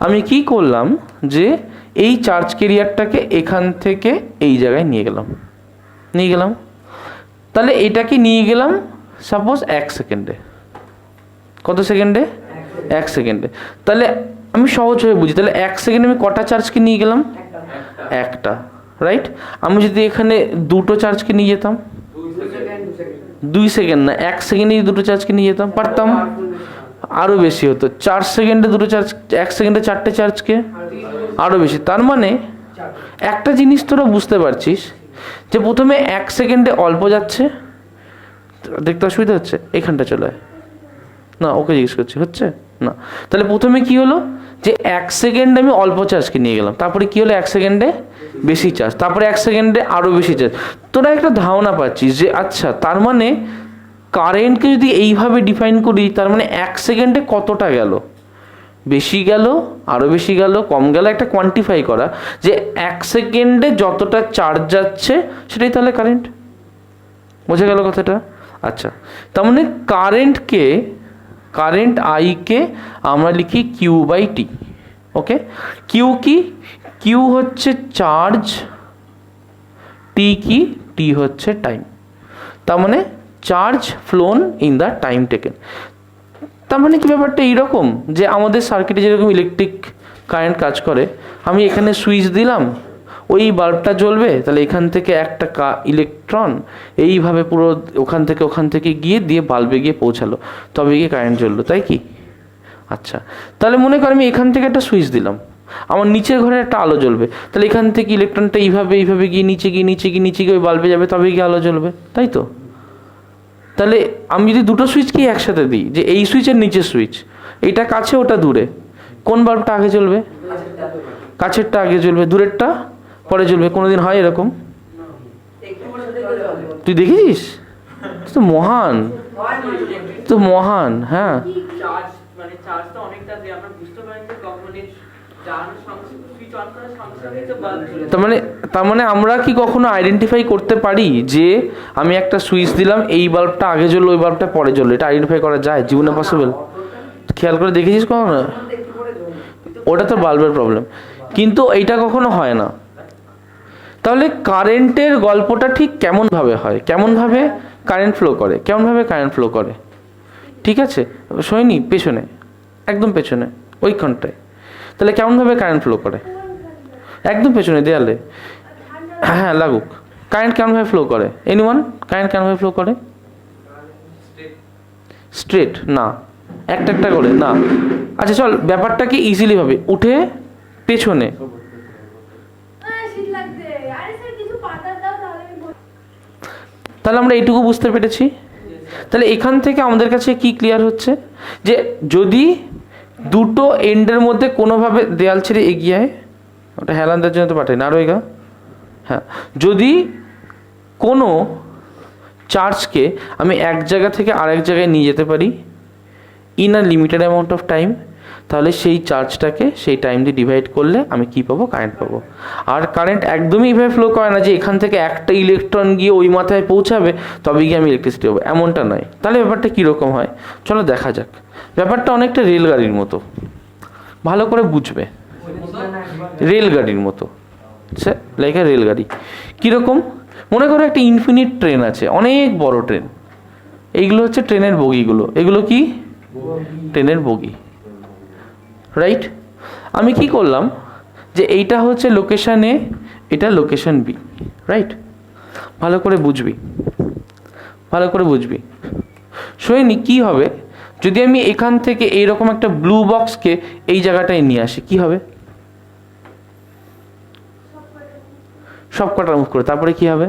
[SPEAKER 1] আমি কি করলাম যে এই চার্জ ক্যারিয়ারটাকে এখান থেকে এই জায়গায় নিয়ে গেলাম। তাহলে এটাকে নিয়ে গেলাম সাপোজ 1 সেকেন্ডে। কত সেকেন্ডে? 1 সেকেন্ডে। তাহলে আমি সহজভাবে বুঝি, তাহলে 1 সেকেন্ডে আমি কটা চার্জকে নিয়ে গেলাম? একটা, রাইট? আমি যদি এখানে দুটো চার্জকে নিয়ে যেতাম, 2 সেকেন্ড না, 1 সেকেন্ডে দুটো চার্জকে নিয়ে যেতাম, পারতাম? আরও বেশি হতো। 4 সেকেন্ডে দুটো চার্জ, 1 সেকেন্ডে 4টে চার্জকে, আরও বেশি। তার মানে একটা জিনিস তোরা বুঝতে পারছিস যে প্রথমে 1 সেকেন্ডে অল্প যাচ্ছে, দেখতে অসুবিধা হচ্ছে? এখানটা চলে আয়। না, ওকে জিজ্ঞেস করছি, হচ্ছে না? তাহলে প্রথমে কি হলো যে 1 সেকেন্ডে আমি অল্প চার্জকে নিয়ে গেলাম, তারপরে কি হলো 1 সেকেন্ডে বেশি চার্জ, তারপরে 1 সেকেন্ডে আরও বেশি চার্জ। তোরা একটা ধারণা পাচ্ছিস যে আচ্ছা তার মানে কারেন্টকে যদি এইভাবে ডিফাইন করি, তার মানে 1 সেকেন্ডে কতটা গেল, বেশি গেল, আরও বেশি গেল, কম গেল, একটা কোয়ান্টিফাই করা যে 1 সেকেন্ডে যতটা চার্জ যাচ্ছে সেটাই তাহলে কারেন্ট। বোঝা গেল কথাটা? আচ্ছা, তার মানে কারেন্ট আইকে আমরা লিখি Q/T। ওকে, কিউ কি? কিউ হচ্ছে চার্জ, টি কি? টি হচ্ছে টাইম। তার মানে charge flown in the time taken. তার মানে কি ব্যাপারটা এইরকম যে আমাদের সার্কিটে যেরকম ইলেকট্রিক কারেন্ট কাজ করে, আমি এখানে সুইচ দিলাম, ওই বাল্বটা জ্বলবে, তাহলে এখান থেকে একটা ইলেকট্রন এইভাবে পুরো ওখান থেকে গিয়ে দিয়ে বাল্বে গিয়ে পৌঁছালো, তবে গিয়ে কারেন্ট জ্বললো, তাই কি? আচ্ছা, তাহলে মনে কর আমি এখান থেকে একটা সুইচ দিলাম, আমার নিচের ঘরে একটা আলো জ্বলবে, তাহলে এখান থেকে ইলেকট্রনটা এইভাবে গিয়ে নিচে গিয়ে ওই বাল্বে যাবে, তবে গিয়ে আলো জ্বলবে, তাই তো? তাহলে আমি যদি দুটো সুইচকে একসাথে দিই, যে এই সুইচের নিচের সুইচ, এটা কাছে ওটা দূরে, কোন বাল্বটা আগে জ্বলবে? কাছেরটা আগে জ্বলবে, দূরেরটা পরে জ্বলবে। কোনোদিন হয় এরকম? তুই দেখেছিস? তো মহান, তো মহান। হ্যাঁ, তার মানে আমরা কি কখনো আইডেন্টিফাই করতে পারি যে আমি একটা সুইচ দিলাম, এই বাল্বটা আগে জ্বললো, ওই বাল্বটা পরে জ্বললো? এটা আইডেন্টিফাই করা যায় জীবনে? পসিবল? খেয়াল করে দেখেছিস কখনো? ওটা তো বাল্বের প্রবলেম, কিন্তু এইটা কখনো হয় না। তাহলে কারেন্টের গল্পটা ঠিক কেমনভাবে হয়, কেমনভাবে কারেন্ট ফ্লো করে? ঠিক আছে, শোয়নি? পেছনে, একদম পেছনে, ওইখানটায়। তাহলে কেমনভাবে কারেন্ট ফ্লো করে? একদম পেছনে দেয়ালে। হ্যাঁ, লাগুক। কারেন্ট কেমনভাবে ফ্লো করে? এনিওয়ান? কারেন্ট কেমনভাবে ফ্লো করে? স্ট্রেট না, একটা করে না। আচ্ছা চল, ব্যাপারটা কি ইজিলি ভাবে, উঠে পেছনে। তাহলে আমরা এইটুকু বুঝতে পেরেছি। তাহলে এখান থেকে আমাদের কাছে কি ক্লিয়ার হচ্ছে যে যদি দুটো এন্ডের মধ্যে কোনোভাবে দেয়াল ছেড়ে এগিয়ে আয়, ওটা হেলানদের জন্য তো পাঠাই না, আরও এগা। হ্যাঁ, যদি কোনো চার্জকে আমি এক জায়গা থেকে আরেক জায়গায় নিয়ে যেতে পারি in a limited amount of time, তাহলে সেই চার্জটাকে সেই টাইম দিয়ে ডিভাইড করলে আমি কি পাবো? কারেন্ট পাবো। আর কারেন্ট একদমই এইভাবে ফ্লো করে না যে এখান থেকে একটা ইলেকট্রন গিয়ে ওই মাথায় পৌঁছাবে তবে গিয়ে আমি ইলেকট্রিসিটি পাবো, এমনটা নয়। তাহলে ব্যাপারটা কীরকম হয় চলো দেখা যাক। ব্যাপারটা অনেকটা রেলগাড়ির মতো, ভালো করে বুঝবে। রেলগাড়ির মতো, লাইক রেলগাড়ি কীরকম? মনে করো একটা ইনফিনিট ট্রেন আছে, অনেক বড় ট্রেন। এইগুলো হচ্ছে ট্রেনের বগিগুলো, এগুলো কি? ট্রেনের বগি, রাইট? আমি কি করলাম যে এইটা হচ্ছে লোকেশন এ, এটা লোকেশন বি, রাইট? ভালো করে বুঝবি। শোয়নি কি হবে যদি আমি এখান থেকে এইরকম একটা ব্লু বক্সকে এই জায়গাটায় নিয়ে আসি? কি হবে? সব কটা মুভ করে, তারপরে কি হবে?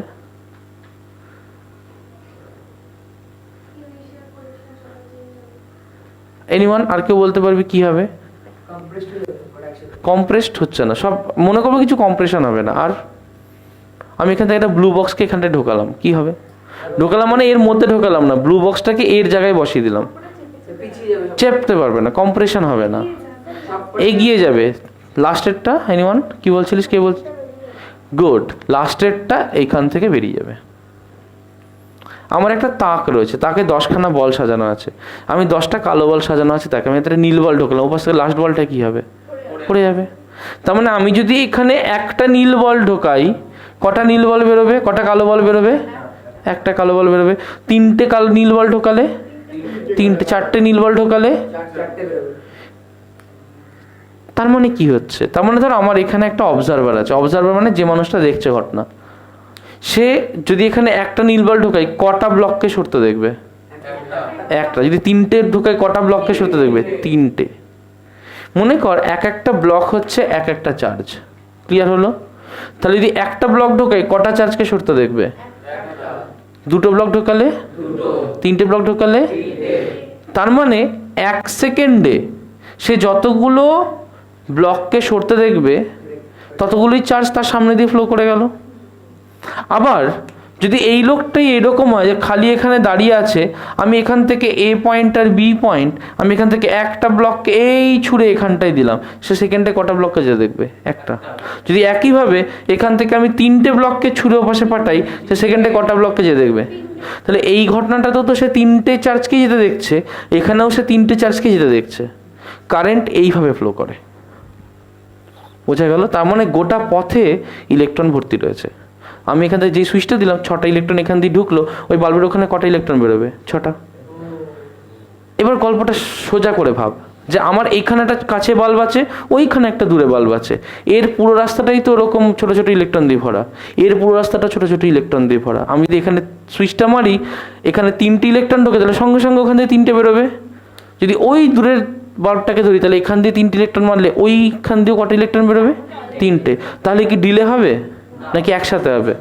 [SPEAKER 1] এনিওয়ান? আর কেউ বলতে পারবে কি হবে? কম্প্রেসড হচ্ছে না, সব মনে করবো কিছু কম্প্রেশন হবে না। আর আমি এখান থেকে একটা ব্লু বক্সকে এখানটায় ঢোকালাম, কি হবে? ঢোকালাম মানে এর মধ্যে ঢোকালাম না, ব্লু বক্সটাকে এর জায়গায় বসিয়ে দিলাম, চেপতে পারবে না, কম্প্রেশন হবে না, এগিয়ে যাবে। লাস্টেরটা এনিওয়ান কি বলছিলিস? কে বল? গুড, লাস্টেরটা এইখান থেকে বেরিয়ে যাবে। আমার একটা তাক রয়েছে, তাকে 10খানা বল সাজানো আছে, আমি 10টা কালো বল সাজানো আছে, তাকে আমি একটা নীল বল ঢোকালাম, ওপাশ থেকে লাস্ট বলটা কি হবে? পড়ে যাবে। তার মানে আমি যদি এখানে একটা নীল বল ঢোকাই, কটা নীল বল বেরোবে, কটা কালো বল বেরোবে? একটা কালো বল বেরোবে। তিনটে কালো নীল বল ঢোকালে, চারটে নীল বল ঢোকালে, তার মানে কি হচ্ছে? তার মানে ধর আমার এখানে একটা অবজারভার আছে, অবজারভার মানে যে মানুষটা দেখছে ঘটনা, সে যদি এখানে একটা নীল বল ঢোকায় কটা ব্লককে সরতে দেখবে? একটা। যদি তিনটে ঢোকায় কটা ব্লককে সরতে দেখবে? তিনটে। মনে কর এক একটা ব্লক হচ্ছে এক একটা চার্জ। ক্লিয়ার হলো? তাহলে যদি একটা ব্লক ঢোকায় কটা চার্জকে সরতে দেখবে? দুটো ব্লক ঢোকালে, তিনটে ব্লক ঢোকালে, তার মানে 1 সেকেন্ডে সে যতগুলো ব্লককে সরতে দেখবে ততগুলোই চার্জ তার সামনে দিয়ে ফ্লো করে গেল। আবার যদি এই লোকটাই এরকম হয় যে খালি এখানে দাঁড়িয়ে আছে, আমি এখান থেকে এ পয়েন্ট আর বি পয়েন্ট, আমি এখান থেকে একটা ব্লককে এই ছুঁড়ে এখানটায় দিলাম, সে সেকেন্ডে কটা ব্লককে যেতে দেখবে? একটা। যদি একইভাবে এখান থেকে আমি তিনটে ব্লককে ছুঁড়ে ওপাশে পাঠাই, সে সেকেন্ডে কটা ব্লককে যেতে দেখবে? তাহলে এই ঘটনাটাতেও তো সে তিনটে চার্জকেই যেতে দেখছে, এখানেও সে তিনটে চার্জকেই যেতে দেখছে। কারেন্ট এইভাবে ফ্লো করে। বোঝা গেল? তার মানে গোটা পথে ইলেকট্রন ভর্তি রয়েছে। আমি এখান থেকে যে সুইচটা দিলাম, 6টা ইলেকট্রন এখান দিয়ে ঢুকলো, ওই বাল্বের ওখানে কটা ইলেকট্রন বেরোবে? 6টা। এবার গল্পটা সোজা করে ভাব যে আমার এইখানে একটা কাছে বাল্ব আছে, ওইখানে একটা দূরে বাল্ব আছে, এর পুরো রাস্তাটাই তো ওরকম ছোটো ছোটো ইলেকট্রন দিয়ে ভরা, এর পুরো রাস্তাটা ছোটো ছোটো ইলেকট্রন দিয়ে ভরা। আমি যদি এখানে সুইচটা মারি, এখানে 3টে ইলেকট্রন ঢোকে, তাহলে সঙ্গে সঙ্গে ওখান থেকে 3টে বেরোবে। যদি ওই দূরের বাল্বটাকে ধরি, তাহলে এখান দিয়ে 3টে ইলেকট্রন মারলে ওইখান দিয়েও কটা ইলেকট্রন বেরোবে? 3টে। তাহলে কি ডিলে হবে নাকি একসাথে হবে?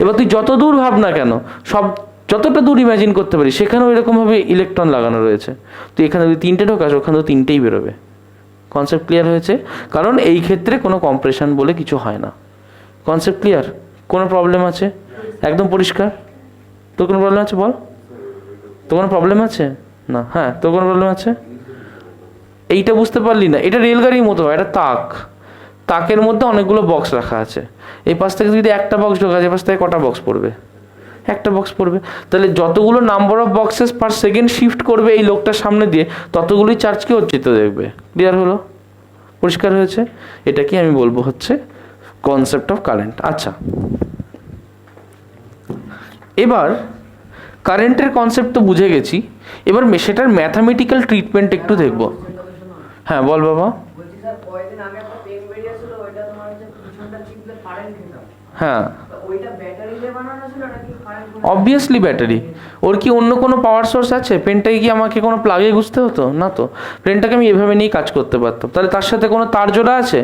[SPEAKER 1] এবার তুই যত দূর ভাব না কেন, সব যতটা দূর ইমাজিন করতে পারি, সেখানেও এরকমভাবে ইলেকট্রন লাগানো রয়েছে। তুই এখানে যদি 3টে ঢোকাস, ওখানেও 3টেই বেরোবে। কনসেপ্ট ক্লিয়ার হয়েছে? কারণ এই ক্ষেত্রে কোনো কম্প্রেশন বলে কিছু হয় না। Concept clear? কোনো প্রবলেম আছে? একদম পরিষ্কার? তোর কোনো প্রবলেম আছে বল? তোর কোনো প্রবলেম আছে না? হ্যাঁ, তোর কোনো প্রবলেম আছে? এইটা বুঝতে পারলি না? এটা রেলগাড়ির মতো হয়, এটা তাক, তাকের মধ্যে অনেকগুলো বক্স রাখা আছে। এই পাশ থেকে যদি একটা বক্স ঢোকা, এই পাশ থেকে কটা বক্স পড়বে? একটা বক্স পড়বে। তাহলে যতগুলো number of boxes per second shift করবে এই লোকটার সামনে দিয়ে, ততগুলোই চার্জকে অর্জিত দেখবে। ক্লিয়ার হলো? পরিষ্কার হয়েছে? এটা কি আমি বলবো হচ্ছে কনসেপ্ট অফ কারেন্ট। আচ্ছা, এবার কারেন্টের কনসেপ্ট তো বুঝে গেছি, এবার সেটার ম্যাথামেটিক্যাল ট্রিটমেন্ট একটু দেখব। হ্যাঁ বল বাবা। হ্যাঁ, অবভিয়াসলি ব্যাটারি। ওর কি অন্য কোনো পাওয়ার সোর্স আছে? পেনটাকে কি আমাকে কোনো প্লাগে গুঁজতে হতো না? তো পেনটাকে আমি এভাবে নিয়ে কাজ করতে পারতাম। তাহলে তার সাথে কোনো তার জোড়া আছে?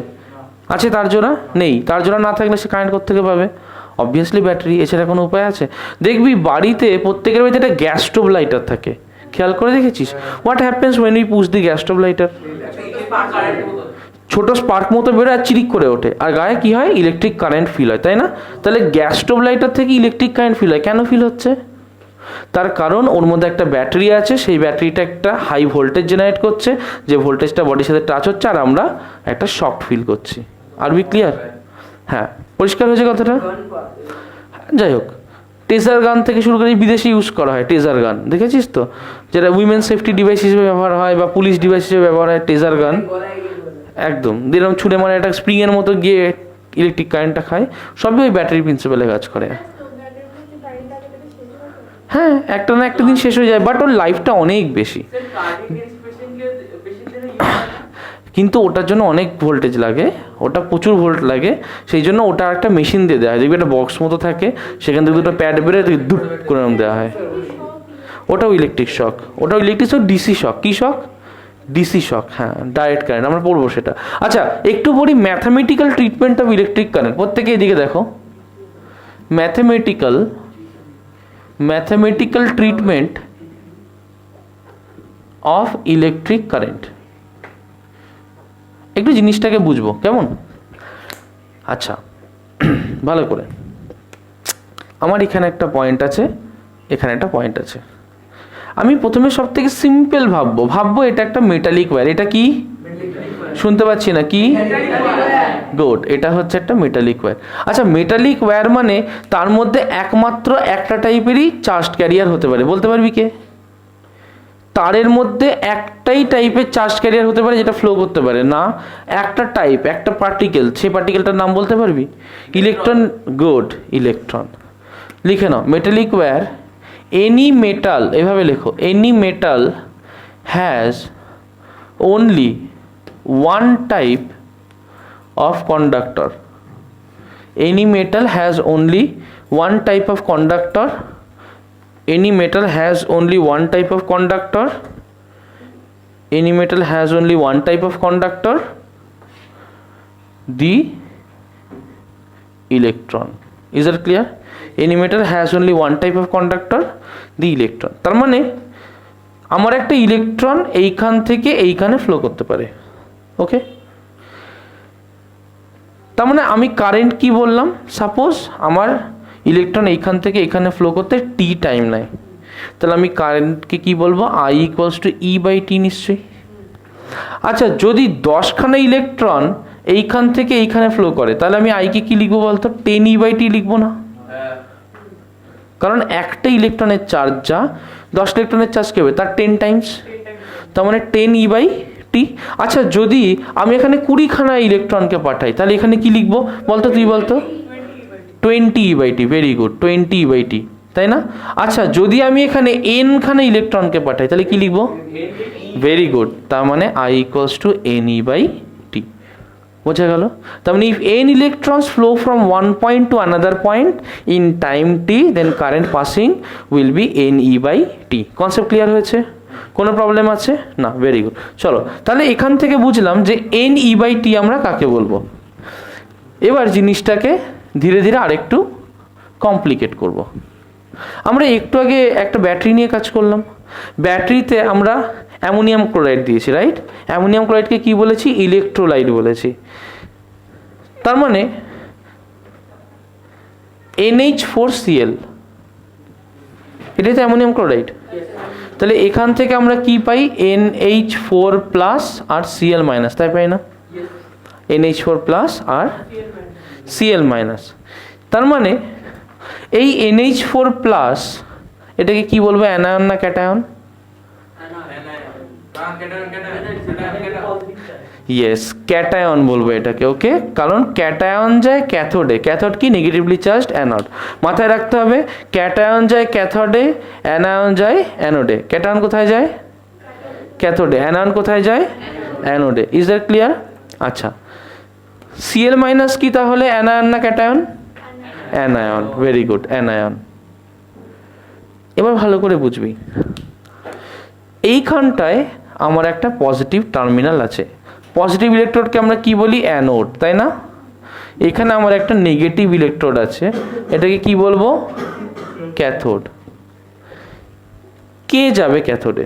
[SPEAKER 1] আছে তার জোড়া? নেই। তার জোড়া না থাকলে সে কারেন্ট কোত্থেকে পাবে? Obviously battery. এছাড়া কোনো উপায় আছে? দেখবি বাড়িতে, প্রত্যেকের বাড়িতে একটা গ্যাস স্টোভ লাইটার থাকে, খেয়াল করে দেখেছিস? What happens when we push the gas stove lighter? ছোট স্পার্ক মতো বেরোয় আর চিরিক করে ওঠে, আর গায়ে কি হয়? ইলেকট্রিক কারেন্ট ফিল হয়, তাই না? তাহলে গ্যাস স্টোভ লাইটার থেকে ইলেকট্রিক কারেন্ট ফিল হয়। কেন ফিল হচ্ছে? তার কারণ ওর মধ্যে একটা ব্যাটারি আছে, সেই ব্যাটারিটা একটা হাই ভোল্টেজ জেনারেট করছে, যে ভোল্টেজটা বডির সাথে টাচ হচ্ছে, আর আমরা একটা শক ফিল করছি। আর বি ক্লিয়ার? হ্যাঁ, পরিষ্কার হয়েছে কথাটা? যাই হোক, টেজার গান থেকে শুরু করে বিদেশে ইউজ করা হয় টেজার গান, দেখেছিস তো? যেটা উইমেন সেফটি ডিভাইস হিসেবে ব্যবহার হয় বা পুলিশ ডিভাইস হিসেবে ব্যবহার হয় টেজার গান। একদম দিলাম ছুঁড়ে, মানে একটা স্প্রিংয়ের মতো গিয়ে ইলেকট্রিক কারেন্টটা খায়। সবই ওই ব্যাটারি প্রিন্সিপালে কাজ করে। হ্যাঁ, একটা না একটা দিন শেষ হয়ে যায়, বাট ওর লাইফটা অনেক বেশি। কিন্তু ওটার জন্য অনেক ভোল্টেজ লাগে, ওটা প্রচুর ভোল্ট লাগে, সেই জন্য ওটা একটা মেশিন দিয়ে দেওয়া হয়। দেখবি একটা বক্স মতো থাকে, সেখান থেকে দুটো প্যাড বেরোয়, দুপ করে দেওয়া হয়। ওটাও ইলেকট্রিক শক। ওটাও ইলেকট্রিক শক, ডিসি শক। কী শক? ডিসি শক। হ্যাঁ, ডাইরেক্ট কারেন্ট। আমরা পড়বো সেটা। আচ্ছা, একটু পড়ি mathematical treatment of electric current. প্রত্যেকে এদিকে দেখো। Mathematical treatment of electric current. একটু জিনিসটাকে বুঝবো, কেমন? আচ্ছা, ভালো করে। আমার এখানে একটা পয়েন্ট আছে, এখানে একটা পয়েন্ট আছে। আমি প্রথমে সব থেকে সিম্পল ভাববো এটা একটা মেটালিক ওয়্যার। এটা কি? শুনতে পাচ্ছি না, কি? গুড, এটা হচ্ছে একটা মেটালিক ওয়্যার। আচ্ছা, মেটালিক ওয়্যার মানে তার মধ্যে একমাত্র একটা টাইপেরই চার্জ ক্যারিয়ার হতে পারে। বলতে পারবি কে? তারের মধ্যে একটাই টাইপের চার্জ ক্যারিয়ার হতে পারে যেটা ফ্লো করতে পারে না? একটা টাইপ, একটা পার্টিকেল। সেই পার্টিকেলটার নাম বলতে পারবি? ইলেকট্রন। Good, electron. লিখে নাও মেটালিক ওয়্যার এনি মেটাল, এভাবে লেখো, any metal has only one type of conductor. Any metal has only one type of conductor. Any metal has only one type of conductor. Any metal has only one type of conductor. The electron. Is that clear? Any metal has only one type of conductor. The electron. তার মানে আমার একটা electron এইখান থেকে এইখানে flow করতে পারে। ওকে, তার মানে আমি কারেন্ট কি বললাম, সাপোজ আমার ইলেকট্রন এইখান থেকে এখানে ফ্লো করতে টি টাইম নেয়, তাহলে আমি কারেন্টকে কি বলবো, i equals to e by t নিশ্চয়ই। আচ্ছা, যদি 10খানা ইলেকট্রন এইখান থেকে এইখানে ফ্লো করে তাহলে আমি আইকে কি লিখবো বলতো, 10 ই বাই টি লিখবো না? কারণ একটা ইলেকট্রনের চার্জ যা 10 ইলেকট্রনের চার্জ কি হবে, তার 10 টাইমস, তার মানে 10 ই বাই টি। আচ্ছা, যদি আমি এখানে 20খানা ইলেকট্রনকে পাঠাই তাহলে এখানে কি লিখবো বলতো, তুই বলতো? 20 e by t. Very good, 20 e by t, তাই না? আচ্ছা, যদি আমি এখানে n খানা ইলেকট্রনকে পাঠাই তাহলে কি লিখবো? ভেরি গুড, তার মানে i equals to n e by t. বোঝা গেল? তার মানে if n electrons flow from one point to another point in time t, then current passing will be n e by t. Concept clear হয়েছে? কোনো problem আছে না? Very good. চলো, তাহলে এখান থেকে বুঝলাম যে n e by t আমরা কাকে বলবো। এবার জিনিসটাকে ধীরে ধীরে আরেকটু কমপ্লিকেট করব। আমরা একটু আগে একটা ব্যাটারি নিয়ে কাজ করলাম। ব্যাটারিতে আমরা অ্যামোনিয়াম ক্লোরাইড দিয়েছি, রাইট? অ্যামোনিয়াম ক্লোরাইডকে কি বলেছি, ইলেকট্রোলাইট বলেছি। তার মানে NH4Cl, এটাই তো অ্যামোনিয়াম ক্লোরাইড। তাহলে এখান থেকে আমরা কি পাই, NH4 প্লাস আর Cl মাইনাস, তাই পাই না? NH4 প্লাস আর Cl মাইনাস। তার মানে এই NH4 প্লাস এটাকে কি বলবো, অ্যানায়ন না ক্যাটায়ন? ইয়েস, ক্যাটায়ন বলবো এটাকে। ওকে, কারণ ক্যাটায়ন যায় ক্যাথোডে। ক্যাথোড কি, নেগেটিভলি চার্জড অ্যানোড। মাথায় রাখতে হবে, ক্যাটায়ন যায় ক্যাথোডে, অ্যানায়ন যায় অ্যানোডে। ক্যাটায়ন কোথায় যায়? ক্যাথোডে। অ্যানায়ন কোথায় যায়? অ্যানোডে। Is that clear? আচ্ছা, Cl মাইনাস কি তাহলে, অ্যানায়ন না cation? Anion. Very good, anion. এবার ভালো করে বুঝবি, এইখানটায় আমার একটা পজিটিভ টার্মিনাল আছে। পজিটিভ ইলেকট্রোডকে আমরা কি বলি, অ্যানোড, তাই না? এখানে আমার একটা নেগেটিভ ইলেকট্রোড আছে, এটাকে কি বলবো, ক্যাথোড। কে যাবে ক্যাথোডে?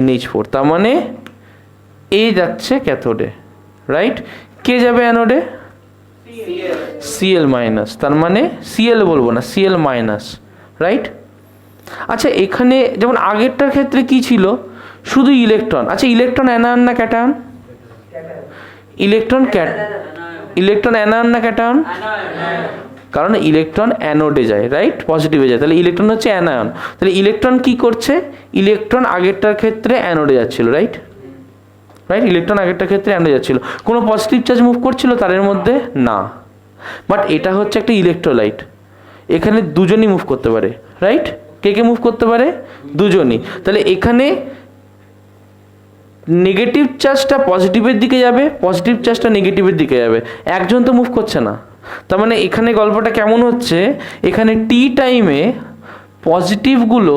[SPEAKER 1] NH4। তার মানে এ যাচ্ছে ক্যাথোডে, রাইট? কে যাবে অ্যানোডে? Cl minus. তার মানে Cl বলবো না, Cl মাইনাস, রাইট? আচ্ছা, এখানে যেমন আগেরটার ক্ষেত্রে কি ছিল, শুধু ইলেকট্রন। আচ্ছা, ইলেকট্রন অ্যানায়ন না ক্যাটায়ন? ইলেকট্রন অ্যানায়ন না ক্যাটায়ন? কারণ ইলেকট্রন অ্যানোডে যায়, রাইট? পজিটিভে যায়, তাহলে ইলেকট্রন হচ্ছে অ্যানায়ন। তাহলে ইলেকট্রন কি করছে, ইলেকট্রন আগেরটার ক্ষেত্রে অ্যানোডে যাচ্ছিল, রাইট? রাইট, ইলেকট্রন আগেরটার ক্ষেত্রে অ্যানোডে যাচ্ছিল। কোনো পজিটিভ চার্জ মুভ করছিল তারের মধ্যে? না। বাট এটা হচ্ছে একটা ইলেকট্রোলাইট, এখানে দুজনই মুভ করতে পারে, রাইট? কে কে মুভ করতে পারে? দুজনই। তাহলে এখানে নেগেটিভ চার্জটা পজিটিভের দিকে যাবে, পজিটিভ চার্জটা নেগেটিভের দিকে যাবে, একজন তো মুভ করছে না। তার মানে এখানে গল্পটা কেমন হচ্ছে, এখানে টি টাইমে পজিটিভগুলো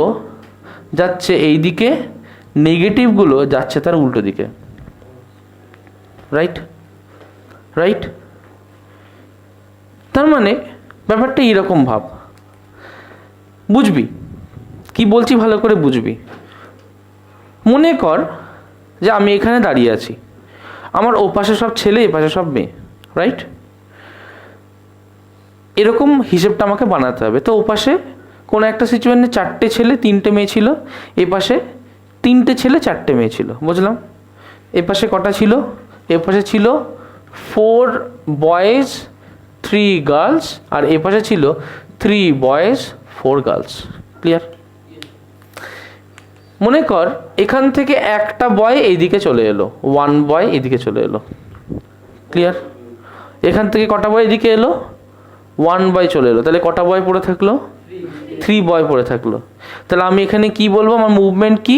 [SPEAKER 1] যাচ্ছে এই দিকে, নেগেটিভগুলো যাচ্ছে তার উল্টো দিকে, রাইট? রাইট, তার মানে ব্যাপারটা এরকম ভাব, বুঝবি কি বলছি, ভালো করে বুঝবি। মনে কর যে আমি এখানে দাঁড়িয়ে আছি, আমার ও পাশে সব ছেলে, এ পাশে সব মেয়ে, রাইট? এরকম হিসেবটা আমাকে বানাতে হবে। তো ও পাশে কোনো একটা সিচুয়েশনে 4টে ছেলে 3টে মেয়ে ছিল, এ পাশে 3টে ছেলে 4টে মেয়ে ছিল, বুঝলাম? এ পাশে কটা ছিল, এ পাশে ছিল 4 বয়েজ 3 গার্লস, আর এ পাশে ছিল 3 বয়েজ 4 গার্লস। ক্লিয়ার? মনে কর এখান থেকে একটা বয় এইদিকে চলে এলো, 1 বয় এদিকে চলে এলো। ক্লিয়ার? এখান থেকে কটা বয় এদিকে এলো? 1 বয় চলে এলো, তাহলে কটা বয় পড়ে থাকলো? 3 বয় পড়ে থাকলো। তাহলে আমি এখানে কি বলবো, আমার মুভমেন্ট কি?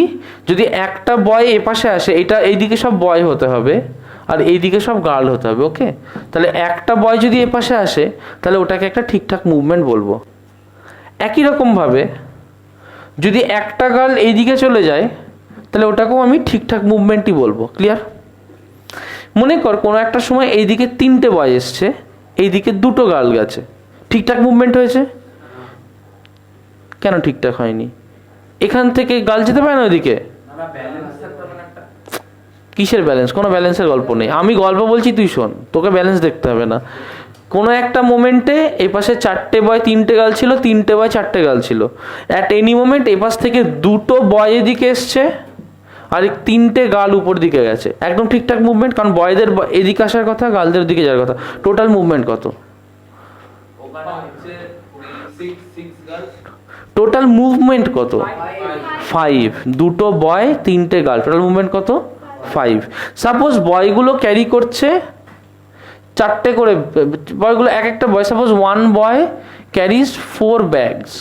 [SPEAKER 1] যদি একটা বয় এ পাশে আসে, এটা এইদিকে সব বয় হতে হবে আর এইদিকে সব গার্ল হতে হবে। ওকে, তাহলে একটা বয় যদি এ পাশে আসে তাহলে ওটাকে একটা ঠিকঠাক মুভমেন্ট বলবো। একই রকমভাবে যদি একটা গার্ল এইদিকে চলে যায় তাহলে ওটাকেও আমি ঠিকঠাক মুভমেন্টই বলবো। ক্লিয়ার? মনে কর কোনো একটা সময় এইদিকে 3টে বয় এসছে, এইদিকে 2টো গার্ল গেছে, ঠিকঠাক মুভমেন্ট হয়েছে? কেন ঠিকঠাক হয়নি? এখান থেকে গার্ল যেতে পারে না ওইদিকে? কিসের ব্যালেন্স? কোনো ব্যালেন্সের গল্প নেই, আমি গল্প বলছি, তুই শোন, তোকে ব্যালেন্স দেখতে হবে না। কোনো একটা মোমেন্টে এই পাশে 4টে বয় 3টে গার্ল ছিল, 3টে বয় 4টে গার্ল ছিল। অ্যাট এনি মোমেন্ট এই পাশ থেকে 2টো বয় এদিকে এসছে আর 3টে গার্ল উপর দিকে গেছে, একদম ঠিকঠাক মুভমেন্ট। কারণ বয়দের এদিকে আসার কথা, গার্লদের দিকে যাওয়ার কথা। টোটাল মুভমেন্ট কত? টোটাল মুভমেন্ট কত? 5। 2টো বয় 3টে গার্ল, টোটাল মুভমেন্ট কত? 5। সাপোজ বয়গুলো ক্যারি করছে 4টে করে, বয়গুলো এক একটা boy, suppose 1 boy carries 4 bags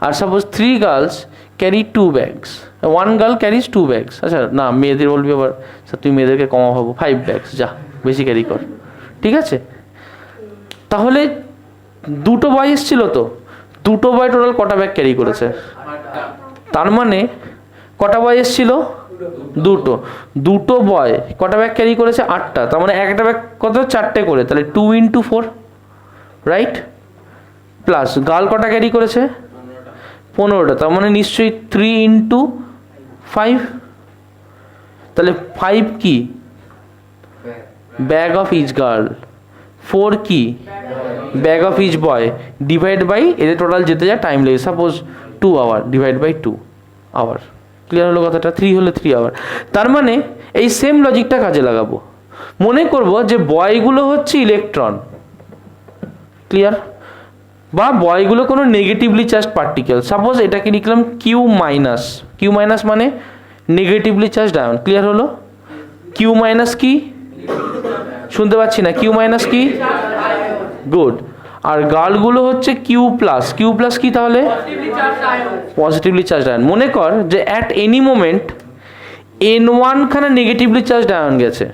[SPEAKER 1] আর suppose 3 girls carry 2 bags, 1 girl carries 2 bags. আচ্ছা না, মেয়েদের বলবি আবার, তুই মেয়েদেরকে কমা ভাবো, 5 ব্যাগস, যা বেশি ক্যারি কর, ঠিক আছে? তাহলে 2টো বয় এসেছিল তো, 2টো বয় টোটাল কটা ব্যাগ ক্যারি করেছে? তার মানে কটা বয় এসেছিল? 2টো বয় কটা ব্যাগ ক্যারি করেছে? 8টা। তার মানে একটা ব্যাগ কত? 4টে করে, তাহলে 2 × 4, রাইট? প্লাস গার্ল কটা ক্যারি করেছে? 15টা, তার মানে নিশ্চয়ই 3 × 5। তাহলে 5 কি? Bag of each girl. 4 কি? Bag of each boy, divide by এদের টোটাল যেতে যা টাইম লেগে, suppose 2 hour, divide by 2 hour. Clear হলো কথাটা? 3 হলে 3 আওয়ার। তার মানে এই সেম লজিকটা কাজে লাগাবো। মনে করব যে বয়গুলো হচ্ছে ইলেকট্রন, ক্লিয়ার? বা বয়গুলো কোনো নেগেটিভলি চার্জড পার্টিকেল, সাপোজ এটাকে লিখলাম কিউ মাইনাস। কিউ মাইনাস মানে নেগেটিভলি চার্জড আয়ন। ক্লিয়ার হলো? কিউ মাইনাস কি? শুনতে পাচ্ছি না, কিউ মাইনাস কি? গুড। আর গার্লগুলো হচ্ছে কিউ প্লাস। কিউ প্লাস কি তাহলে? Positively charged ion. মনে কর যে অ্যাট এনি মোমেন্ট N1 খানা নেগেটিভলি চার্জড আয়ন গেছে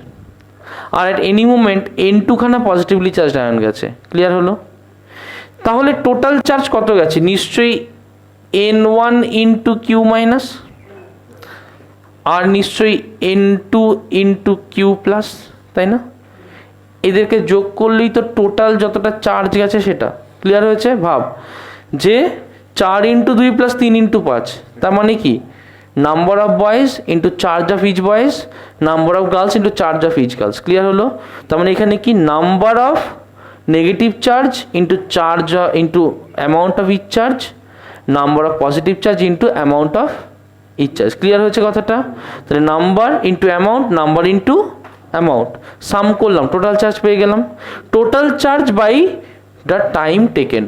[SPEAKER 1] আর অ্যাট এনি মোমেন্ট N2 খানা পজিটিভলি চার্জড আয়ন গেছে। ক্লিয়ার হলো? তাহলে টোটাল চার্জ কত গেছে? নিশ্চয়ই N1 × Q মাইনাস আর নিশ্চয়ই N2 × Q প্লাস, তাই না? এদেরকে যোগ করলেই তো টোটাল যতটা চার্জ গেছে সেটা। ক্লিয়ার হয়েছে? ভাব যে 4 × 2 + 3 × 5, তার মানে কি? Number of boys into charge of each boys, number of girls into charge of each girls. Clear হলো? তার মানে এখানে কি? Number of negative charge into charge into amount of each charge, number of positive charge into amount of each charge. Clear হয়েছে কথাটা? তাহলে number into amount, number into amount, sum করলাম, total charge পেয়ে গেলাম। Total charge by the time taken,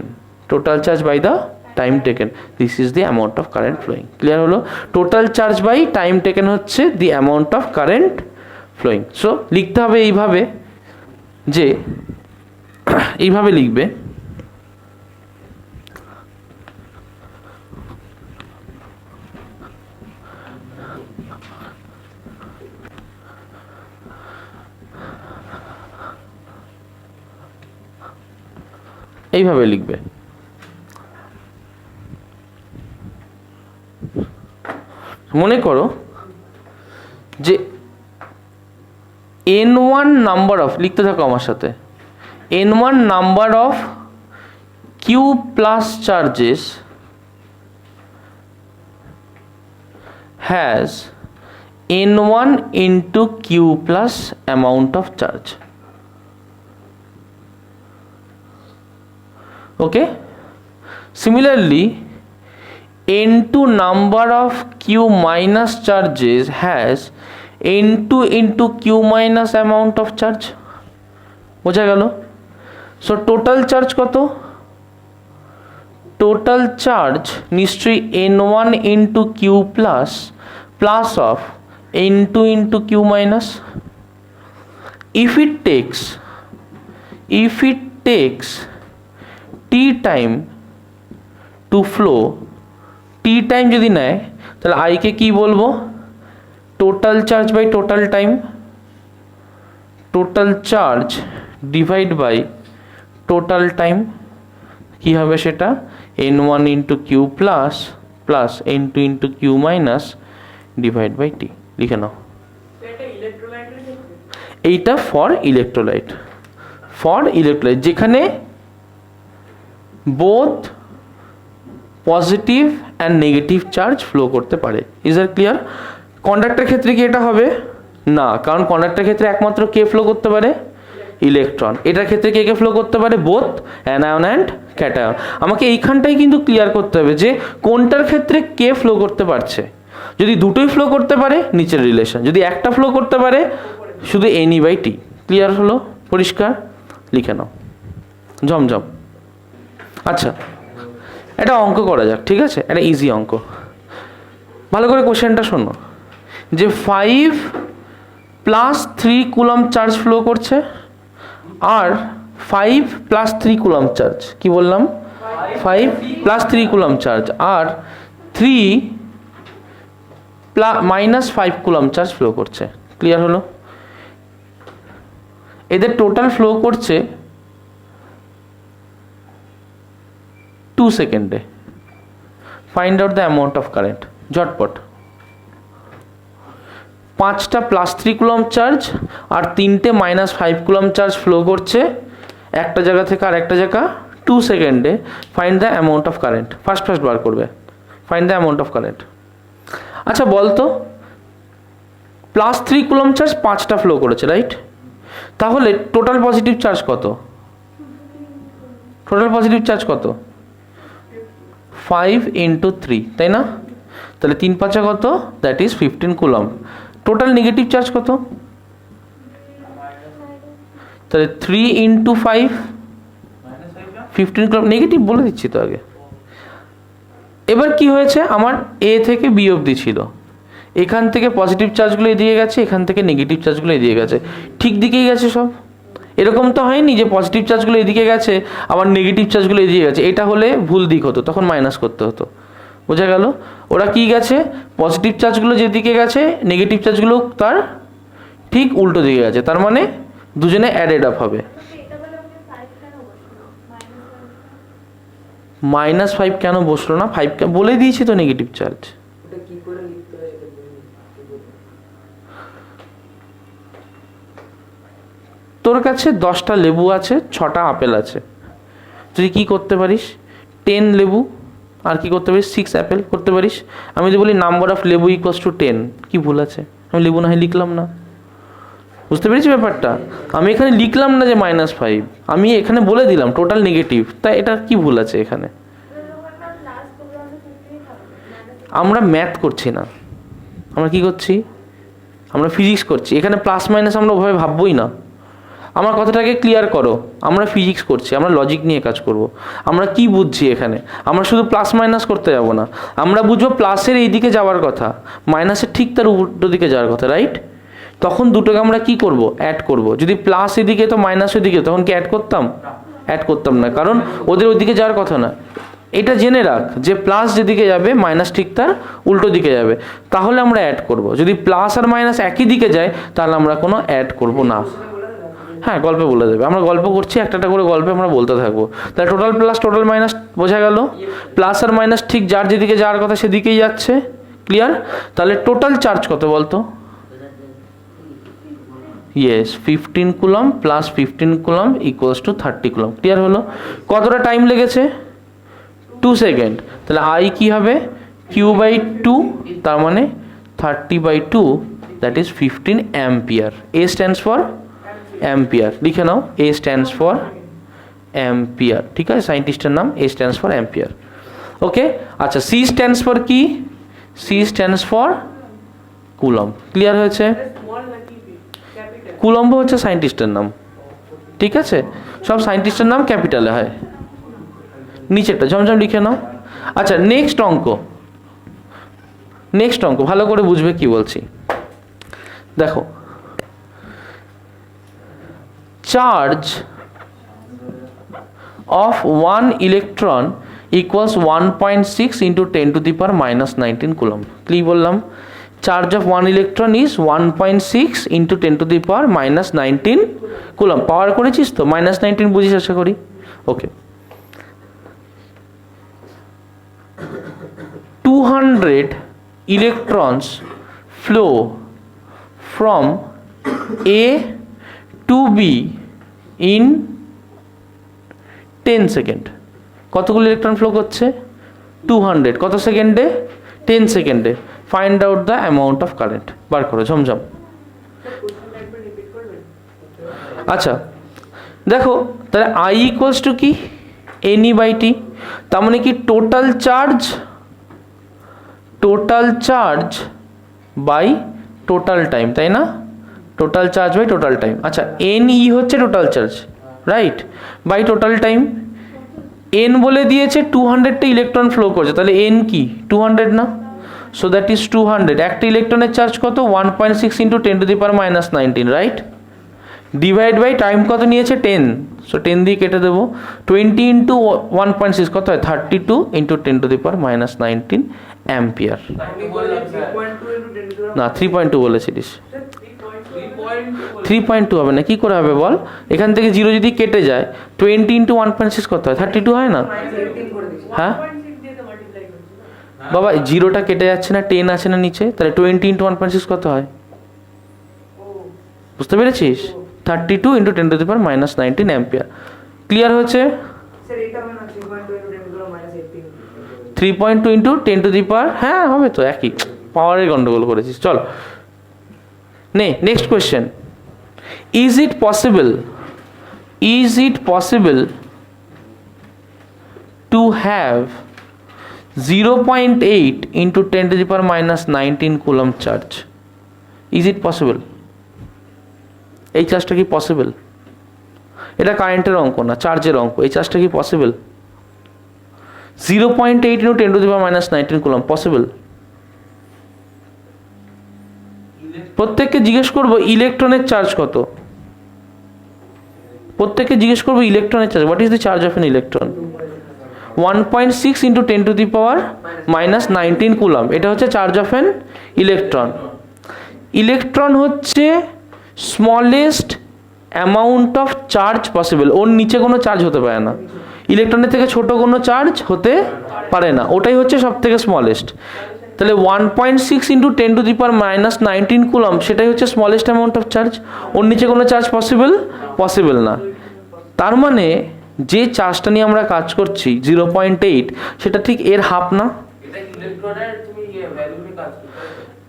[SPEAKER 1] total charge by the time taken, this is the amount of current flowing. Clear হলো? Total charge by time taken হচ্ছে the amount of current flowing. So লিখতে হবে এইভাবে, যে এইভাবে লিখবে, এইভাবে লিখবে। মনে করো যে N1 নাম্বার অফ, লিখতে থাকো আমার সাথে, N1 number of Q plus charges has N1 × Q plus amount of charge. Okay, similarly N2 number of Q minus charges has N2 × Q minus amount of charge. বোঝা গেল? So total charge কত? Total charge নিশ্চয়ই N1 × Q plus plus of N2 × Q minus. If it takes T time to flow, T time যদি নেয় তাহলে আইকে কি বলবো, total charge by total time, total charge divide by total time, কি হবে সেটা, n1 into Q plus plus n2 into Q minus divide by T. লিখে নাও। এইটা ফর ইলেকট্রোলাইট, ফর ইলেকট্রোলাইট যেখানে both positive and negative charge flow করতে পারে। Is that clear? Conductor ক্ষেত্রে কি এটা হবে না, কারণ কন্ডাক্টর ক্ষেত্রে একমাত্র কে ফ্লো করতে পারে, ইলেকট্রন। এটার ক্ষেত্রে কে কে ফ্লো করতে পারে, বোথ অ্যানায়ন অ্যান্ড ক্যাটায়ন। আমাকে এইখানটাই কিন্তু ক্লিয়ার করতে হবে যে কোনটার ক্ষেত্রে কে ফ্লো করতে পারছে। যদি দুটোই ফ্লো করতে পারে নিচের রিলেশন, যদি একটা ফ্লো করতে পারে শুধু এনই বাই টি। ক্লিয়ার হলো? পরিষ্কার? লিখে নাও জমজম। আচ্ছা, এটা অঙ্ক করা যাক, ঠিক আছে? এটা ইজি অঙ্ক। ভালো করে কোশ্চেনটা শোনো, যে 5 প্লাস 3 কুলম চার্জ ফ্লো করছে আর 5 প্লাস 3 কুলম চার্জ, কি বললাম, 5 প্লাস 3 কুলম চার্জ আর 3 মাইনাস 5 কুলম চার্জ ফ্লো করছে। ক্লিয়ার হলো? এদের টোটাল ফ্লো করছে 2 সেকেন্ডে। Find out the amount of current. ঝটপট। 5টা প্লাস 3 কুলম চার্জ আর 3টে মাইনাস 5 কুলম চার্জ ফ্লো করছে একটা জায়গা থেকে আর একটা জায়গা 2 সেকেন্ডে। Find the amount of current. First বার করবে। Find the amount of current. আচ্ছা বলতো, প্লাস 3 কুলম চার্জ 5টা ফ্লো করেছে, রাইট? তাহলে টোটাল পজিটিভ চার্জ কত? টোটাল পজিটিভ চার্জ কত? 5 ইন্টু 3, তাই না? তাহলে 3 5 কত? That is 15 coulomb. Total negative charge কত? তাহলে 3 ইন্টু 5 15 কুলম। নেগেটিভ বলে দিচ্ছি তো আগে। এবার কি হয়েছে, আমার এ থেকে বি অবধি ছিল, এখান থেকে পজিটিভ চার্জগুলো এদিকে গেছে, এখান থেকে নেগেটিভ চার্জগুলো এদিকে গেছে, ঠিক দিকেই গেছে সব। এরকম তো হয়নি যে পজিটিভ চার্জগুলো এদিকে গেছে আবার নেগেটিভ চার্জগুলো এদিকে গেছে। এটা হলে ভুল দিক হতো, তখন মাইনাস করতে হতো। বোঝা গেল? ওরা কি গেছে, পজিটিভ চার্জগুলো যেদিকে গেছে নেগেটিভ চার্জগুলো তার ঠিক উল্টো দিকে গেছে, তার মানে দুজনে অ্যাডেড আপ হবে। -5 কেন বসলো না? 5 বলে দিয়েছি তো নেগেটিভ চার্জ। তোর কাছে 10টা লেবু আছে, 6টা আপেল আছে, তুই কি করতে পারিস, 10 লেবু আর কি করতে পারিস, 6 অ্যাপেল করতে পারিস। আমি যদি বলি নাম্বার অফ লেবু ইকুয়ালস টু 10, কি ভুল আছে? আমি লেবু না হয় লিখলাম না। বুঝতে পেরেছি ব্যাপারটা? আমি এখানে লিখলাম না যে -5, আমি এখানে বলে দিলাম টোটাল নেগেটিভ, তাই এটা কি ভুল আছে এখানে? আমরা ম্যাথ করছি না, আমরা কি করছি, আমরা ফিজিক্স করছি। এখানে প্লাস মাইনাস আমরা ওভাবে ভাববই না। আমার কথাটাকে ক্লিয়ার করো, আমরা ফিজিক্স করছি, আমরা লজিক নিয়ে কাজ করব। আমরা কি বুঝছি এখানে, আমরা শুধু প্লাস মাইনাস করতে যাব না, আমরা বুঝবো প্লাসের এই দিকে যাওয়ার কথা, মাইনাসের ঠিক তার উল্টো দিকে যাওয়ার কথা, রাইট? তখন দুটোকে আমরা কি করব, অ্যাড করব। যদি প্লাস এদিকে তো মাইনাস ওদিকে, তখন কি অ্যাড করতাম? অ্যাড করতাম না, কারণ ওদের ওইদিকে যাওয়ার কথা না। এটা জেনে রাখ যে প্লাস যেদিকে যাবে মাইনাস ঠিক তার উল্টো দিকে যাবে, তাহলে আমরা অ্যাড করব। যদি প্লাস আর মাইনাস একই দিকে যায় তাহলে আমরা কোনো অ্যাড করব না। হ্যাঁ, গল্পে বলে দেবে, আমরা গল্প করছি, একটা করে গল্পে আমরা বলতে থাকবো। তাহলে টোটাল প্লাস টোটাল মাইনাস বোঝা গেল? প্লাস আর মাইনাস ঠিক যার যেদিকে যাওয়ার কথা সেদিকেই যাচ্ছে। ক্লিয়ার? তাহলে টোটাল চার্জ কত বলতো? Yes, 15 coulomb plus 15 coulomb equals to 30 coulomb. Clear হলো? কতটা টাইম লেগেছে? 2 সেকেন্ড। তাহলে আই কি হবে, Q/2, তার মানে 30/2, that is 15 ampere. A stands for ampere. লিখে নাও, এ স্ট্যান্ডস ফর অ্যাম্পিয়ার। ঠিক আছে, সায়েন্টিস্টের নাম, A stands for ampere. Okay, আচ্ছা, সি স্ট্যান্ডস ফর কি? C stands for coulomb. Clear হয়েছে? কুলম্ব হচ্ছে সায়েন্টিস্টের নাম। ঠিক আছে, সব সায়েন্টিস্টের নাম ক্যাপিটালে হয়। নিচেরটা ঝমঝম লিখে নাও। আচ্ছা, নেক্সট অঙ্ক ভালো করে বুঝবে কি বলছি। দেখো, charge of one electron equals 1.6 into 10 to the power minus 19 coulomb. কি বললাম? Charge of one electron is 1.6 into 10 to the power minus 19 coulomb. পাওয়ার করেছিস তো? minus 19 বুঝিস আশা করি। Okay, 200 electrons flow from A to B in 10 second. কতগুলো electron flow করছে? 200। কত সেকেন্ডে? 10 সেকেন্ডে। Find out the amount of current. বার করো ঝমঝম। আচ্ছা দেখো, তাহলে I ইকুয়ালস টু কি? NE/T। তার মানে কি total charge by total time, তাই না? Total charge by total time. আচ্ছা NE হচ্ছে total charge, right, by total time. N বলে দিয়েছে 200টা ইলেকট্রন ফ্লো করছে, তাহলে N কি? 200 না? So that is 200। একটা ইলেকট্রনের চার্জ কত? 1.6 into 10 to the power minus 19, right? Divide by time কত নিয়েছে? 10। সো 10 দিয়ে কেটে দেবো। 20 ইন্টু 1.6 কত হয়? 32 into 10 to the power minus 19 ampere. না 3.2 বলেছিলিস। 3.2 হবে না, কি করে হবে বল? এখান থেকে 0 যদি কেটে যায় 20 ইন্টু 1.6 কত হয়? 32 হয় না? হ্যাঁ বাবা, 0টা কেটে যাচ্ছে না, 10 আছে না নিচে, তাহলে 20 ইন্টু 1.6 কত হয়? বুঝতে পেরেছিস? 32 into 10 to the power minus 19 ampere. Clear হয়েছে? 3.2 ইন্টু 10 টু দি পাওয়ার, হ্যাঁ হবে তো, একই, পাওয়ারের গন্ডগোল করেছিস। চল নে next question. Is it possible to have 0.8 into 10 to the power minus 19 coulomb charge? Is it possible? এই চার্জটা কি পসিবল? এটা কারেন্টের অঙ্ক না, চার্জের অঙ্ক। এই চার্জটা কি possible? 0.8 into 10 to the power minus 19 coulomb possible? প্রত্যেককে জিজ্ঞেস করবো ইলেকট্রনের চার্জ কত। প্রত্যেককে জিজ্ঞেস করবো ইলেকট্রনের charge, what is the charge of an electron? 1.6 into 10 to the power minus 19 coulomb. এটা হচ্ছে charge of an electron. Electron হচ্ছে smallest amount of charge possible. ওর নিচে কোনো চার্জ হতে পারে না, ইলেকট্রনের থেকে ছোট কোনো চার্জ হতে পারে না, ওটাই হচ্ছে সব থেকে স্মলেস্ট। তাহলে 1.6 into 10 to the power minus 19 coulomb, সেটাই হচ্ছে স্মলেস্ট অ্যামাউন্ট অফ চার্জ। ওর নিচে কোনো চার্জ পসিবল না। তার মানে যে চার্জটা নিয়ে আমরা কাজ করছি 0.8, সেটা ঠিক এর হাফ না?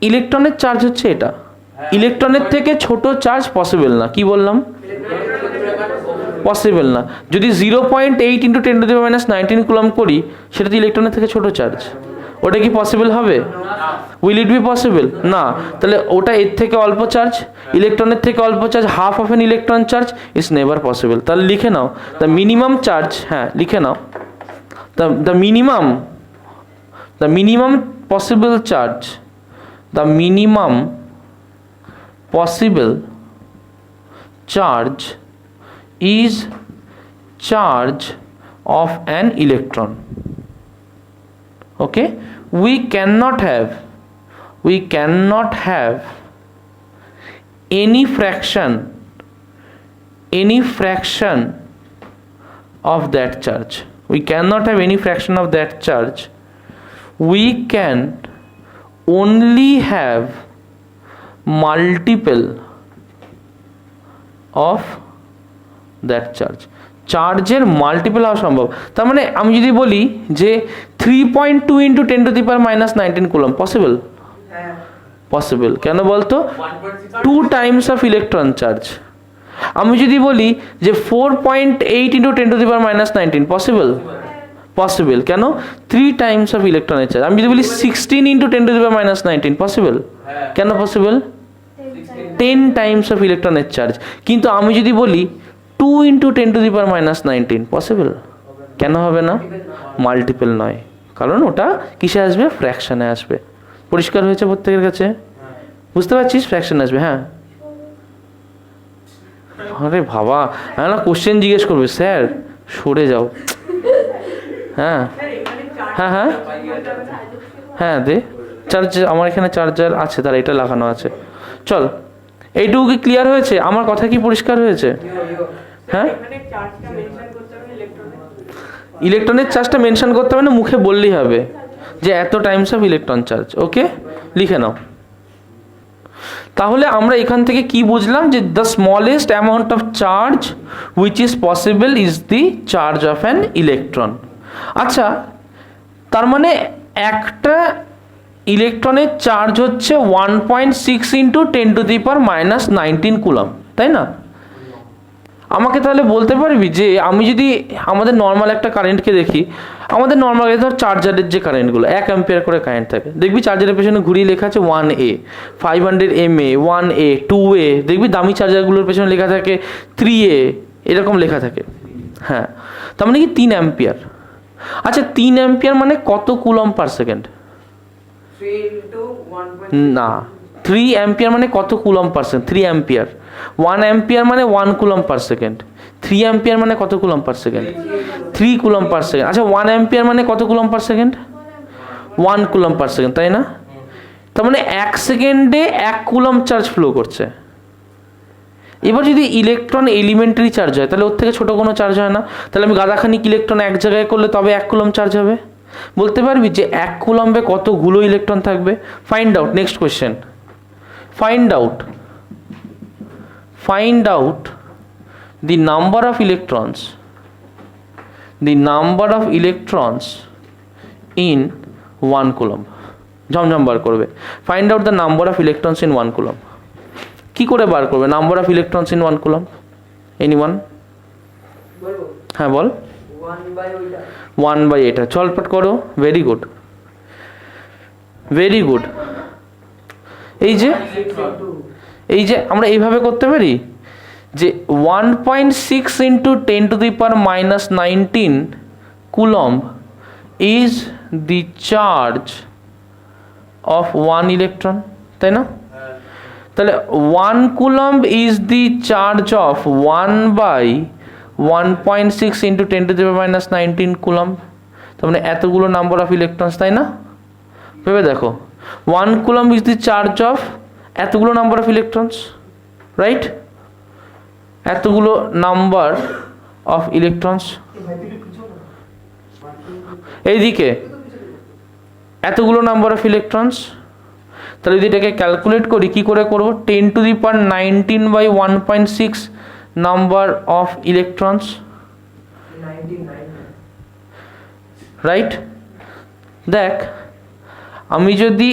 [SPEAKER 1] ইলেকট্রনের চার্জ হচ্ছে এটা, ইলেকট্রনের থেকে ছোট চার্জ পসিবল না। কি বললাম? পসিবল না। যদি 0.8 into 10 to the power minus 19 coulomb করি, সেটা তো ইলেকট্রনের থেকে ছোট চার্জ, ওটা কি পসিবল হবে? Will it be possible? না। তাহলে ওটা এর থেকে অল্প চার্জ, ইলেকট্রনের থেকে অল্প charge, half of an electron charge is never possible. তাহলে লিখে নাও দ্য মিনিমাম চার্জ, হ্যাঁ লিখে নাও the minimum possible charge, the minimum possible charge is charge of an electron. Okay, we cannot have any fraction of that charge. We cannot have any fraction of that charge. We can only have multiple of that charge. চার্জের multiple হওয়া সম্ভব। তার মানে আমি যদি বলি যে 3.2 into 10 to the power minus 19 coulomb possible? Possible. কেন বলতো? 2 times of electron charge। আমি যদি বলি যে 4.8 into 10 to the power minus 19 possible? Possible. কেন? 3 times of electron charge। আমি যদি বলি 16 into 10 to the power minus 19 possible? কেন possible? 10 times of electron charge। কিন্তু আমি যদি বলি 2 into 10 to the power minus 19 possible? কেন হবে না? মাল্টিপল নয়, কারণ ওটা কিসে আসবে? ফ্র্যাকশনে আসবে। পরিষ্কার হয়েছে প্রত্যেকের কাছে? বুঝতে পারছিস? ফ্র্যাকশন আসবে। হ্যাঁ, আরে বাবা, না কোশ্চেন জিজ্ঞেস করবে স্যার, সরে যাও। হ্যাঁ হ্যাঁ হ্যাঁ হ্যাঁ দে চার্জ, আমার এখানে চার্জার আছে, তার এটা লাগানো আছে। চল, এইটুকু কি ক্লিয়ার হয়েছে? আমার কথা কি পরিষ্কার হয়েছে? হ্যাঁ, ইলেকট্রনের চার্জটা মেনশন করতে হবে না, মুখে বললেই হবে যে এত টাইমস অফ ইলেকট্রন চার্জ। ওকে, লিখে নাও। তাহলে আমরা এখান থেকে কি বুঝলাম? যে the smallest amount of charge which is possible is the charge of an electron. আচ্ছা, তার মানে একটা ইলেকট্রনের চার্জ হচ্ছে 1.6 ইন্টু 10⁻⁻⁻19 কুলম, তাই না? আমাকে তাহলে বলতে পারবি যে আমি যদি আমাদের নর্মাল একটা কারেন্টকে দেখি, আমাদের নর্মাল ধর চার্জারের যে কারেন্টগুলো 1 অ্যাম্পিয়ার করে কারেন্ট থাকে, দেখবি চার্জারের পেছনে ঘুরিয়ে লেখা আছে 1A, 500 mA, 1A, 2A, দেখবি দামি চার্জারগুলোর পেছনে লেখা থাকে 3A, এরকম লেখা থাকে। হ্যাঁ, তার মানে কি 3 অ্যাম্পিয়ার। আচ্ছা, 3 অ্যাম্পিয়ার মানে কত কুলম পার সেকেন্ড? না, 3 অ্যাম্পিয়ার মানে কত coulomb per second? 3 ampere. 1 ampere মানে 1 কুলম পার সেকেন্ড। 3 অ্যাম্পিয়ার মানে কত coulomb per second? 3 coulomb per second. আচ্ছা, 1 অ্যাম্পিয়ার মানে কত coulomb per second? 1 coulomb per second, তাই না? তার মানে 1 সেকেন্ডে 1 কুলম চার্জ ফ্লো করছে। এবার যদি ইলেকট্রন এলিমেন্টারি চার্জ হয়, তাহলে ওর থেকে ছোট কোনো চার্জ হয় না। তাহলে আমি গাদাখানিক ইলেকট্রন এক জায়গায় করলে তবে 1 কুলম চার্জ হবে। বলতে পারবি যে 1 কুলম্বে কতগুলো ইলেকট্রন থাকবে? Find out. Next question, find out the number of electrons in 1 coulomb. ঝমঝম বার করবে। Find out the number of electrons in 1 coulomb। কি করে বার করবে number of electrons in 1 coulomb? Anyone? হ্যাঁ বল। 1 বাই এটা চলপট করো। Very good, very good. এই যে আমরা এইভাবে করতে পারি যে 1.6 into 10⁻⁻19 coulomb is the charge of 1 electron, তাই না? তাহলে 1 coulomb is the charge of 1 by 1.6 into 10⁻⁻19 coulomb. তার মানে এতগুলো নাম্বার অফ ইলেকট্রনস, তাই না? ভেবে দেখো, 1 coulomb is the charge of এতগুলো নাম্বার অফ ইলেকট্রনস, রাইট? এতগুলো নাম্বার অফ ইলেকট্রনস। এইদিকে এতগুলো নাম্বার অফ ইলেকট্রনস। তাহলে যদি এটাকে ক্যালকুলেট করি, কি করে করব? 10⁻19 by 1.6 number of electrons, right? দেখ, আমি যদি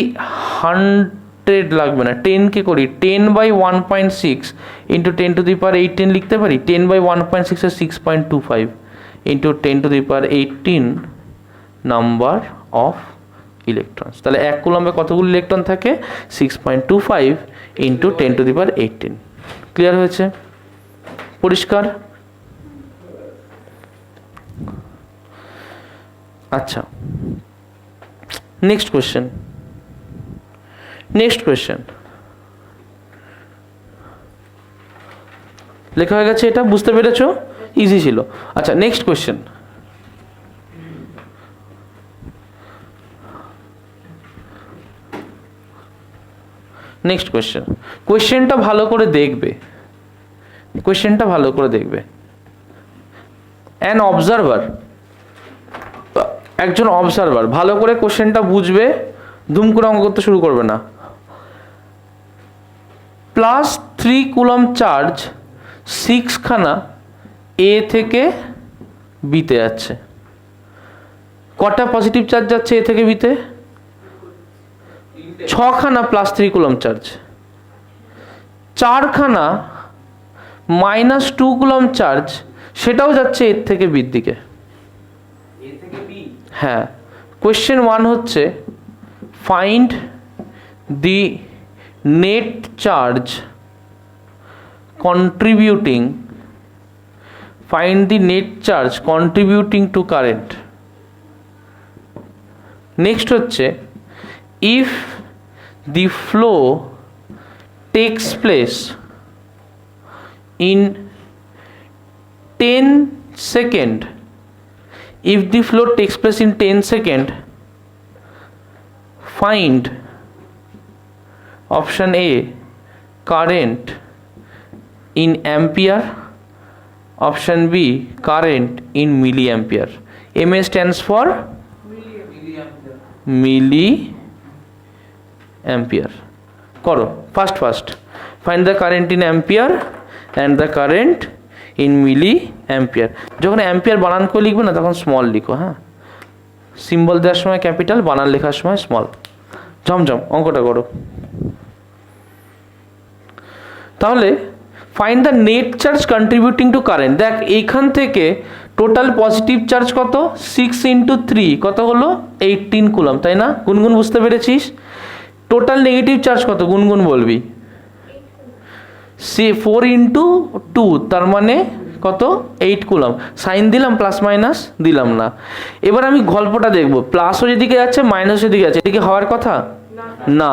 [SPEAKER 1] 100 লাগবে না, 10 কে করি 10 বাই 1.6 ইন্টু 10⁻18 লিখতে পারি। 10 বাই 1.6 এর 6.25 ইন্টু 10⁻18 নাম্বার অফ ইলেকট্রনস। তাহলে 1 কুলম্বে কতগুলো ইলেকট্রন থাকে? 6.25 ইন্টু 10⁻18। ক্লিয়ার হয়েছে? পরিষ্কার? আচ্ছা, নেক্সট কোয়েশ্চেন। লেখা হয়ে গেছে, এটা বুঝতে পেরেছো? ইজি ছিল। আচ্ছা, নেক্সট কোয়েশ্চেন। কোয়েশ্চেনটা ভালো করে দেখবে। একজন অবজারভার ভালো করে কোশ্চেনটা বুঝবে, ধুম করে অঙ্ক করতে শুরু করবে না। +3 কুলম্ব চার্জ 6 খানা এ থেকে বিতে যাচ্ছে। কটা পজিটিভ চার্জ যাচ্ছে এ থেকে বিতে? 6 খানা +3 কুলম্ব চার্জ। 4 খানা -2 কুলম্ব চার্জ, সেটাও যাচ্ছে এর থেকে বির দিকে। হ্যাঁ, কোয়েশ্চেন 1 হচ্ছে find the net charge contributing to current. Next হচ্ছে if the flow takes place in 10 second. If the flow takes place in 10 second, find option A current in ampere, option B current in milliampere. MA stands for milliampere. করো first find the current in ampere and the current in milliampere. যখন ampere বানান করে লিখবে না তখন small লিখো, হ্যাঁ, symbol দেওয়ার সময় ক্যাপিটাল, বানান লেখার সময় স্মল। ঝমঝম অঙ্কটা করো। তাহলে find the net charge contributing to current. দেখ এইখান থেকে টোটাল পজিটিভ চার্জ কত, 6 × 3 কত হলো 18 কুলম, তাই না? গুনগুন বুঝতে পেরেছিস? টোটাল নেগেটিভ চার্জ কত গুনগুন বলবি? 4 × 2 তার মানে কত 8 কুলম। সাইন দিলাম, প্লাস মাইনাস দিলাম না। এবার আমি গল্পটা দেখব, প্লাসও যেদিকে যাচ্ছে মাইনাসও যেদিকে যাচ্ছে, এদিকে হওয়ার কথা না।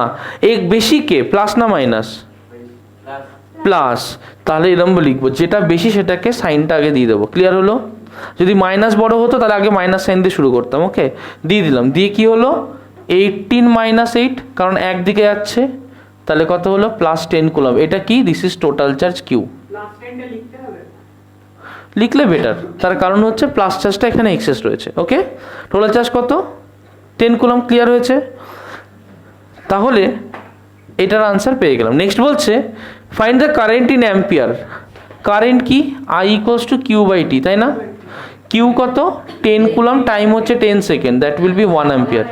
[SPEAKER 1] এক বেশি কে, প্লাস না মাইনাস? প্লাস। তাহলে এরকম লিখবো, যেটা বেশি সেটাকে সাইনটা আগে দিয়ে দেবো। ক্লিয়ার হলো? যদি মাইনাস বড় হতো তাহলে আগে মাইনাস সাইন দিয়ে শুরু করতাম। ওকে, দিয়ে দিলাম। দিয়ে কি হলো 18 - 8, কারণ একদিকে যাচ্ছে, তাহলে কত হলো +10 কুলম। এটা কি, this is total charge Q. লিখলে বেটার, তার কারণ হচ্ছে প্লাস চার্জটা এখানে এক্সেস রয়েছে। ওকে, টোটাল চার্জ কত 10 কুলম। ক্লিয়ার হয়েছে? তাহলে এটার আনসার পেয়ে গেলাম। নেক্সট বলছে find the current in ampere. Current কি, I = Q/T, তাই না? কিউ কত 10 কুলম, টাইম হচ্ছে 10 second, that will be 1 ampere.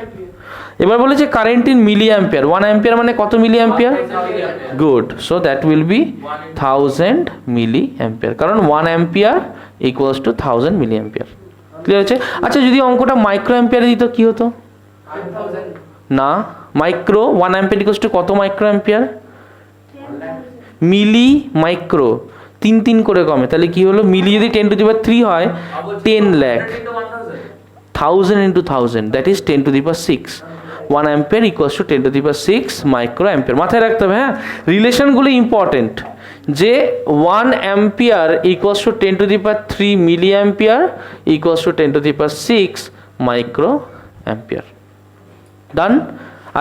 [SPEAKER 1] এবার বলেছে current in milliampere. 1 ampere মানে কত milliampere? Good, so that will be 1000 milliampere, কারণ 1 অ্যাম্পিয়ার = 1000 মিলি অ্যাম্পিয়ার। ক্লিয়ার হচ্ছে? আচ্ছা, যদি অঙ্কটা মাইক্রো অ্যাম্পিয়ারে দিত কি হতো? না, মাইক্রো 1 অ্যাম্পিয়ার = কত মাইক্রো অ্যাম্পিয়ার? মিলি মাইক্রো 3 করে কমে, তাহলে কি হলো, মিলি যদি 10⁻³ হয় 10 lakh, 1000 × 1000 that is 10⁶। 1 ampere = 10⁶ micro ampere. মাথায় রাখতে হবে, হ্যাঁ, রিলেশনগুলো ইম্পর্টেন্ট, যে 1 ampere = 10⁻³ milli ampere = 10⁶ micro ampere. Done.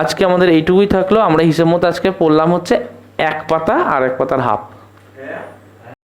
[SPEAKER 1] আজকে আমাদের এইটুকুই থাকলো। আমরা হিসেব মতো আজকে পড়লাম হচ্ছে 1 পাতা আর 1 পাতার হাফ।